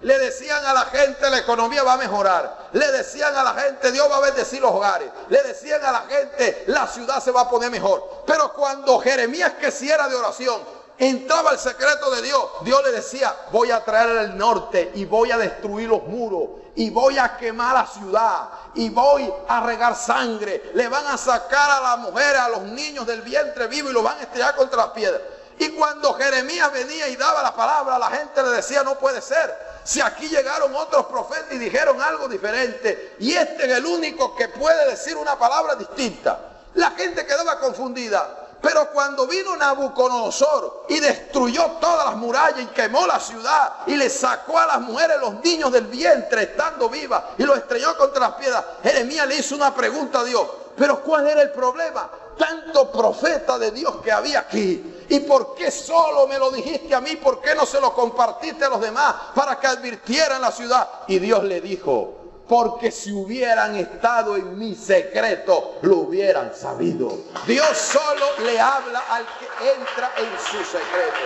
Le decían a la gente, la economía va a mejorar. Le decían a la gente, Dios va a bendecir los hogares. Le decían a la gente, la ciudad se va a poner mejor. Pero cuando Jeremías, que si era de oración, entraba al secreto de Dios, Dios le decía, voy a traer el norte y voy a destruir los muros y voy a quemar la ciudad y voy a regar sangre. Le van a sacar a las mujeres, a los niños del vientre vivo y los van a estrellar contra las piedras. Y cuando Jeremías venía y daba la palabra, la gente le decía, no puede ser. Si aquí llegaron otros profetas y dijeron algo diferente, y este es el único que puede decir una palabra distinta. La gente quedaba confundida. Pero cuando vino Nabucodonosor y destruyó todas las murallas y quemó la ciudad y le sacó a las mujeres, los niños del vientre estando vivas y los estrelló contra las piedras, Jeremías le hizo una pregunta a Dios. ¿Pero cuál era el problema? Tanto profeta de Dios que había aquí. ¿Y por qué solo me lo dijiste a mí? ¿Por qué no se lo compartiste a los demás para que advirtieran la ciudad? Y Dios le dijo, porque si hubieran estado en mi secreto, lo hubieran sabido. Dios solo le habla al que entra en su secreto.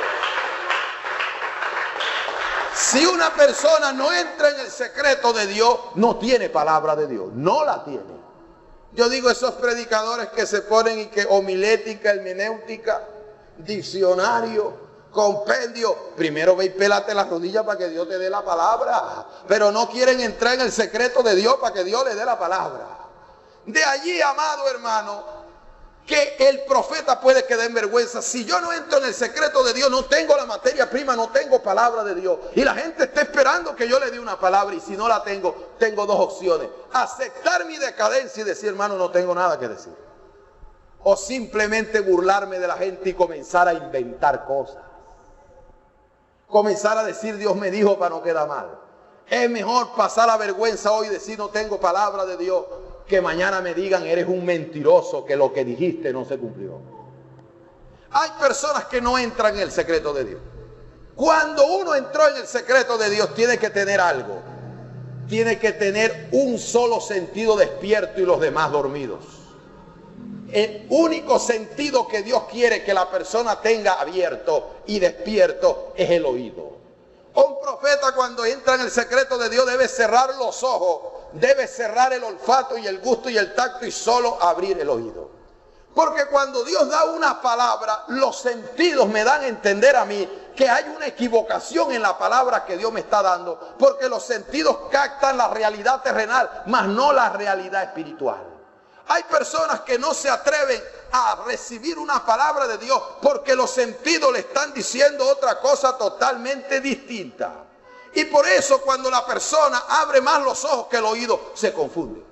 Si una persona no entra en el secreto de Dios, no tiene palabra de Dios, no la tiene. Yo digo, esos predicadores que se ponen y que homilética, hermenéutica, diccionario, compendio, primero ve y pélate las rodillas para que Dios te dé la palabra, pero no quieren entrar en el secreto de Dios para que Dios les dé la palabra. De allí, amado hermano, que el profeta puede quedar en vergüenza. Si yo no entro en el secreto de Dios, no tengo la materia prima, no tengo palabra de Dios, y la gente está esperando que yo le dé una palabra, y si no la tengo, tengo dos opciones: aceptar mi decadencia y decir, hermano, no tengo nada que decir, o simplemente burlarme de la gente y comenzar a inventar cosas. comenzar a decir Dios me dijo para no quedar mal. Es mejor pasar la vergüenza hoy y decir no tengo palabra de Dios, que mañana me digan eres un mentiroso, que lo que dijiste no se cumplió. Hay personas que no entran en el secreto de Dios. Cuando uno entró en el secreto de Dios tiene que tener algo. Tiene que tener un solo sentido despierto y los demás dormidos. El único sentido que Dios quiere que la persona tenga abierto y despierto es el oído. Un profeta cuando entra en el secreto de Dios debe cerrar los ojos, debe cerrar el olfato y el gusto y el tacto y solo abrir el oído. Porque cuando Dios da una palabra, los sentidos me dan a entender a mí que hay una equivocación en la palabra que Dios me está dando, porque los sentidos captan la realidad terrenal, mas no la realidad espiritual. Hay personas que no se atreven a recibir una palabra de Dios porque los sentidos le están diciendo otra cosa totalmente distinta. Y por eso cuando la persona abre más los ojos que el oído, se confunde.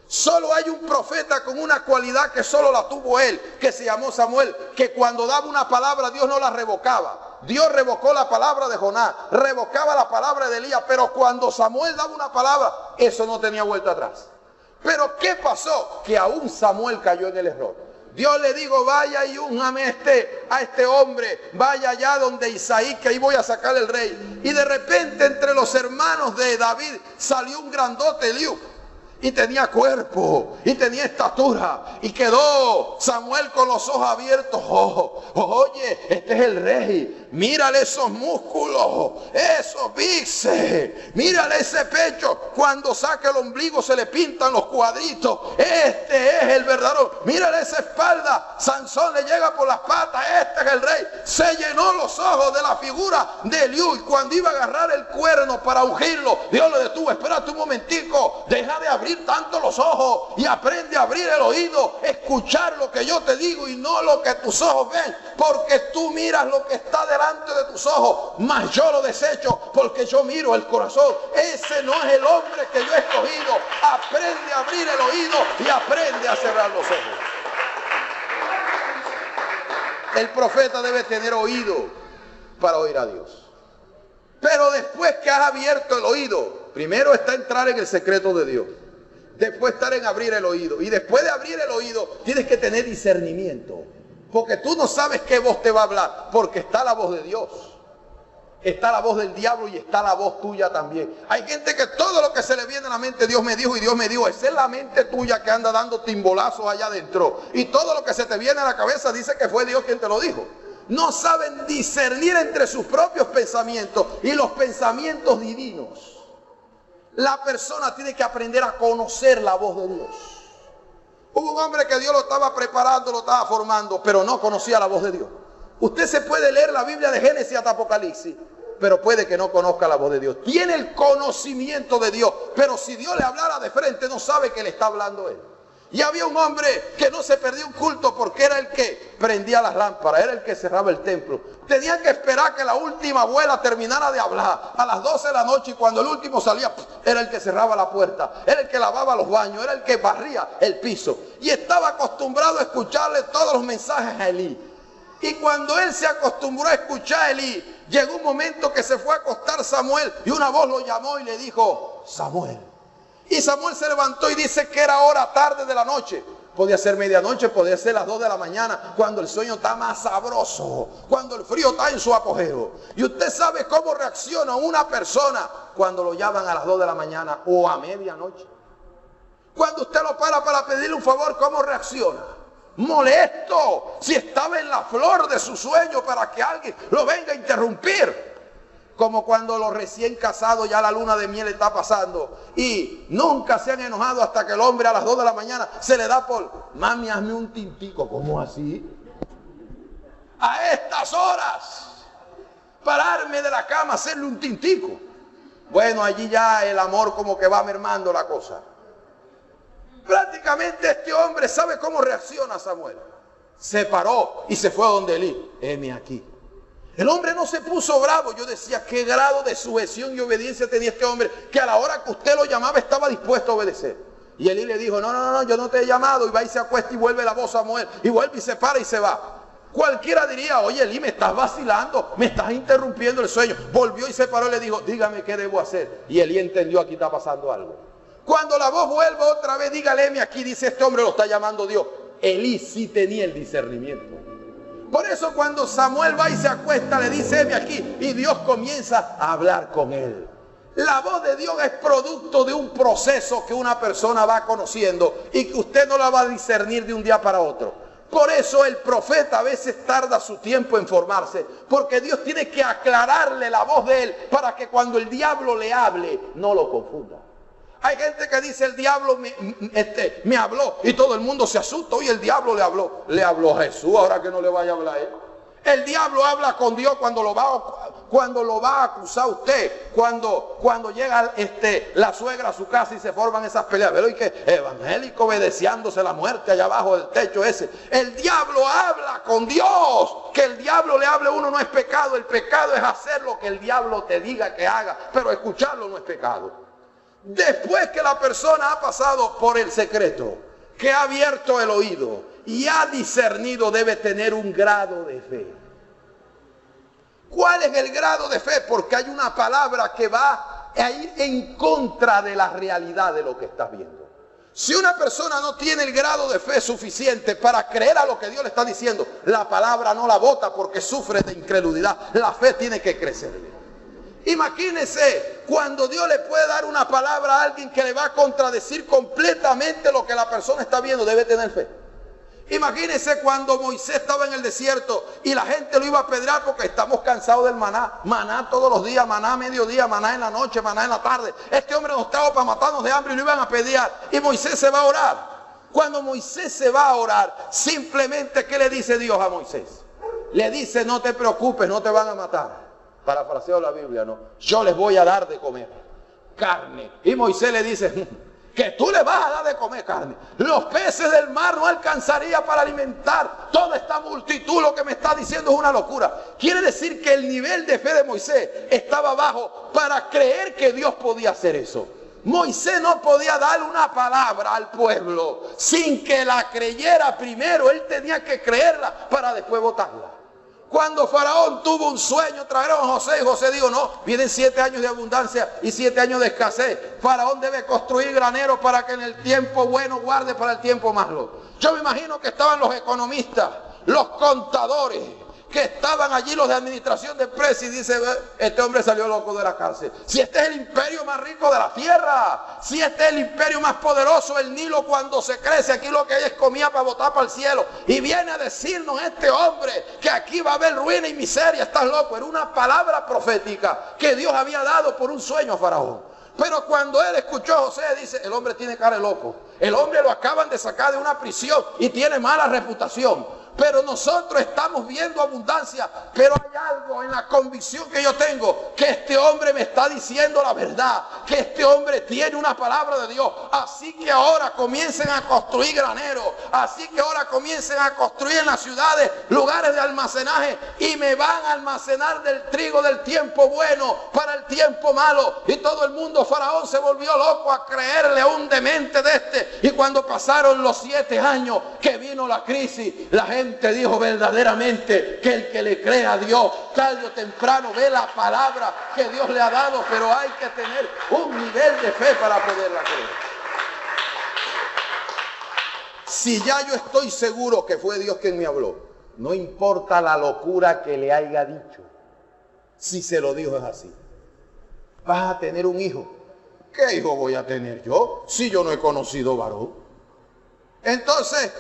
Solo hay un profeta con una cualidad que solo la tuvo él, que se llamó Samuel, que cuando daba una palabra Dios no la revocaba. Dios revocó la palabra de Jonás, revocaba la palabra de Elías, pero cuando Samuel daba una palabra, eso no tenía vuelta atrás. Pero ¿qué pasó? Que aún Samuel cayó en el error. Dios le dijo, vaya y únjame a este hombre, vaya allá donde Isaí, que ahí voy a sacar el rey. Y de repente entre los hermanos de David salió un grandote Eliú. Y tenía cuerpo, y tenía estatura, y quedó Samuel con los ojos abiertos. Oye, este es el rey, mírale esos músculos, esos bíceps, mírale ese pecho, cuando saca el ombligo se le pintan los cuadritos, este es el verdadero, mírale esa espalda, Sansón le llega por las patas, este es el rey. Se llenó los ojos de la figura de Eliú, y cuando iba a agarrar el cuerno para ungirlo, Dios lo detuvo. Espérate un momentico, deja de abrir tanto los ojos y aprende a abrir el oído, escuchar lo que yo te digo y no lo que tus ojos ven, porque tú miras lo que está delante de tus ojos, mas yo lo desecho porque yo miro el corazón. Ese no es el hombre que yo he escogido. Aprende a abrir el oído y aprende a cerrar los ojos. El profeta debe tener oído para oír a Dios. Pero después que has abierto el oído, primero está entrar en el secreto de Dios. Después estar en abrir el oído. Y después de abrir el oído, tienes que tener discernimiento. Porque tú no sabes qué voz te va a hablar. Porque está la voz de Dios. Está la voz del diablo y está la voz tuya también. Hay gente que todo lo que se le viene a la mente, Dios me dijo y Dios me dijo. Esa es la mente tuya que anda dando timbolazos allá adentro. Y todo lo que se te viene a la cabeza dice que fue Dios quien te lo dijo. No saben discernir entre sus propios pensamientos y los pensamientos divinos. La persona tiene que aprender a conocer la voz de Dios. Hubo un hombre que Dios lo estaba preparando, lo estaba formando, pero no conocía la voz de Dios. Usted se puede leer la Biblia de Génesis hasta Apocalipsis, pero puede que no conozca la voz de Dios. Tiene el conocimiento de Dios, pero si Dios le hablara de frente, no sabe que le está hablando él. Y había un hombre que no se perdía un culto porque era el que prendía las lámparas, era el que cerraba el templo. Tenían que esperar que la última abuela terminara de hablar a las 12 de la noche, y cuando el último salía, era el que cerraba la puerta, era el que lavaba los baños, era el que barría el piso. Y estaba acostumbrado a escucharle todos los mensajes a Elí. Y cuando él se acostumbró a escuchar a Elí, llegó un momento que se fue a acostar Samuel y una voz lo llamó y le dijo, Samuel. Y Samuel se levantó y dice que era hora tarde de la noche. Podía ser medianoche, podía ser las 2 de la mañana, cuando el sueño está más sabroso, cuando el frío está en su apogeo. Y usted sabe cómo reacciona una persona cuando lo llaman a las 2 de la mañana o a medianoche. Cuando usted lo para pedirle un favor, ¿cómo reacciona? Molesto, si estaba en la flor de su sueño, para que alguien lo venga a interrumpir. Como cuando los recién casados ya la luna de miel está pasando y nunca se han enojado hasta que el hombre a las 2 de la mañana se le da por, mami, hazme un tintico. ¿Cómo así? A estas horas, pararme de la cama, hacerle un tintico. Bueno, allí ya el amor como que va mermando la cosa. Prácticamente este hombre sabe cómo reacciona Samuel. Se paró y se fue a donde Elí. Heme aquí. El hombre no se puso bravo. Yo decía, qué grado de sujeción y obediencia tenía este hombre, que a la hora que usted lo llamaba estaba dispuesto a obedecer. Y Elí le dijo, no, yo no te he llamado. Y va y se acuesta y vuelve la voz a Samuel. Y vuelve y se para y se va. Cualquiera diría, oye Eli, me estás vacilando, me estás interrumpiendo el sueño. Volvió y se paró y le dijo, dígame qué debo hacer. Y Eli entendió, aquí está pasando algo. Cuando la voz vuelva otra vez, dígale, aquí dice, este hombre lo está llamando Dios. Eli sí tenía el discernimiento. Por eso cuando Samuel va y se acuesta, le dice, aquí, y Dios comienza a hablar con él. La voz de Dios es producto de un proceso que una persona va conociendo y que usted no la va a discernir de un día para otro. Por eso el profeta a veces tarda su tiempo en formarse, porque Dios tiene que aclararle la voz de él para que cuando el diablo le hable, no lo confunda. Hay gente que dice, el diablo me habló, y todo el mundo se asusta. Oye, el diablo le habló a Jesús, ahora que no le vaya a hablar a él. El diablo habla con Dios cuando lo va a acusar a usted, cuando llega la suegra a su casa y se forman esas peleas. Pero y que evangélico obedeciándose la muerte allá abajo del techo ese. El diablo habla con Dios. Que el diablo le hable a uno no es pecado. El pecado es hacer lo que el diablo te diga que haga, pero escucharlo no es pecado. Después que la persona ha pasado por el secreto, que ha abierto el oído y ha discernido, debe tener un grado de fe. ¿Cuál es el grado de fe? Porque hay una palabra que va a ir en contra de la realidad de lo que estás viendo. Si una persona no tiene el grado de fe suficiente para creer a lo que Dios le está diciendo, la palabra no la bota porque sufre de incredulidad. La fe tiene que crecer. Imagínense cuando Dios le puede dar una palabra a alguien que le va a contradecir completamente lo que la persona está viendo, debe tener fe. Imagínense cuando Moisés estaba en el desierto y la gente lo iba a apedrear porque estamos cansados del maná. Maná todos los días, maná a mediodía, maná en la noche, maná en la tarde. Este hombre nos trajo para matarnos de hambre y lo iban a apedrear. Y Moisés se va a orar. Cuando Moisés se va a orar, simplemente ¿qué le dice Dios a Moisés? Le dice, no te preocupes, no te van a matar. Parafraseo la Biblia, ¿no? Yo les voy a dar de comer carne. Y Moisés le dice, que tú le vas a dar de comer carne. Los peces del mar no alcanzaría para alimentar toda esta multitud. Lo que me está diciendo es una locura. Quiere decir que el nivel de fe de Moisés estaba bajo para creer que Dios podía hacer eso. Moisés no podía darle una palabra al pueblo sin que la creyera primero. Él tenía que creerla para después votarla. Cuando Faraón tuvo un sueño, trajeron a José y José dijo, no, vienen 7 años de abundancia y 7 años de escasez. Faraón debe construir graneros para que en el tiempo bueno guarde para el tiempo malo. Yo me imagino que estaban los economistas, los contadores, que estaban allí, los de administración de empresas, y dice, este hombre salió loco de la cárcel. Si este es el imperio más rico de la tierra, si este es el imperio más poderoso, el Nilo cuando se crece, aquí lo que hay es comida para botar para el cielo. Y viene a decirnos este hombre que aquí va a haber ruina y miseria, estás loco. Era una palabra profética que Dios había dado por un sueño a Faraón. Pero cuando él escuchó a José, dice, el hombre tiene cara de loco. El hombre lo acaban de sacar de una prisión y tiene mala reputación. Pero nosotros estamos viendo abundancia. Pero hay algo en la convicción que yo tengo, que este hombre me está diciendo la verdad, que este hombre tiene una palabra de Dios. Así que ahora comiencen a construir graneros, así que ahora comiencen a construir en las ciudades lugares de almacenaje, y me van a almacenar del trigo del tiempo bueno para el tiempo malo. Y todo el mundo, Faraón se volvió loco a creerle a un demente de este. Y cuando pasaron los 7 años que vino la crisis, la gente dijo verdaderamente que el que le cree a Dios tarde o temprano ve la palabra que Dios le ha dado, pero hay que tener un nivel de fe para poderla creer. Si ya yo estoy seguro que fue Dios quien me habló, no importa la locura que le haya dicho, si se lo dijo es así. Vas a tener un hijo. ¿Qué hijo voy a tener yo si yo no he conocido varón? Entonces,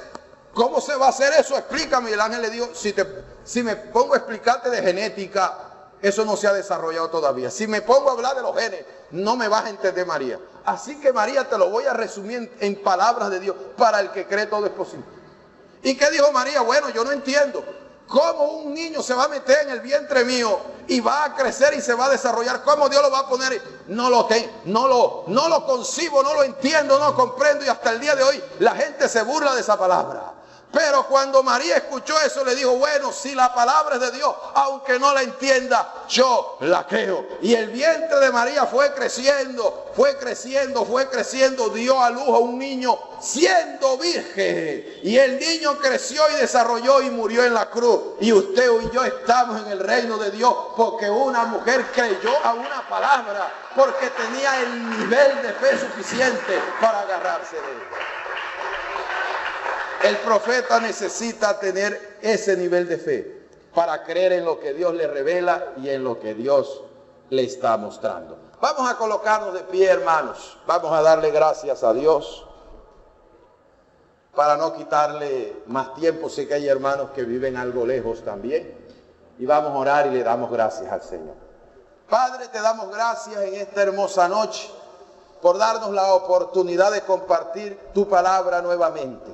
¿cómo se va a hacer eso? Explícame. Y el ángel le dijo, si me pongo a explicarte de genética, eso no se ha desarrollado todavía. Si me pongo a hablar de los genes, no me vas a entender, María. Así que, María, te lo voy a resumir en palabras de Dios. Para el que cree todo es posible. ¿Y qué dijo María? Bueno, yo no entiendo. ¿Cómo un niño se va a meter en el vientre mío y va a crecer y se va a desarrollar? ¿Cómo Dios lo va a poner? No lo concibo, no lo entiendo, no lo comprendo. Y hasta el día de hoy la gente se burla de esa palabra. Pero cuando María escuchó eso, le dijo, bueno, si la palabra es de Dios, aunque no la entienda, yo la creo. Y el vientre de María fue creciendo, fue creciendo, fue creciendo, dio a luz a un niño siendo virgen. Y el niño creció y desarrolló y murió en la cruz. Y usted y yo estamos en el reino de Dios porque una mujer creyó a una palabra, porque tenía el nivel de fe suficiente para agarrarse de ella. El profeta necesita tener ese nivel de fe para creer en lo que Dios le revela y en lo que Dios le está mostrando. Vamos a colocarnos de pie, hermanos. Vamos a darle gracias a Dios para no quitarle más tiempo. Sé que hay hermanos que viven algo lejos también. Y vamos a orar y le damos gracias al Señor. Padre, te damos gracias en esta hermosa noche por darnos la oportunidad de compartir tu palabra nuevamente.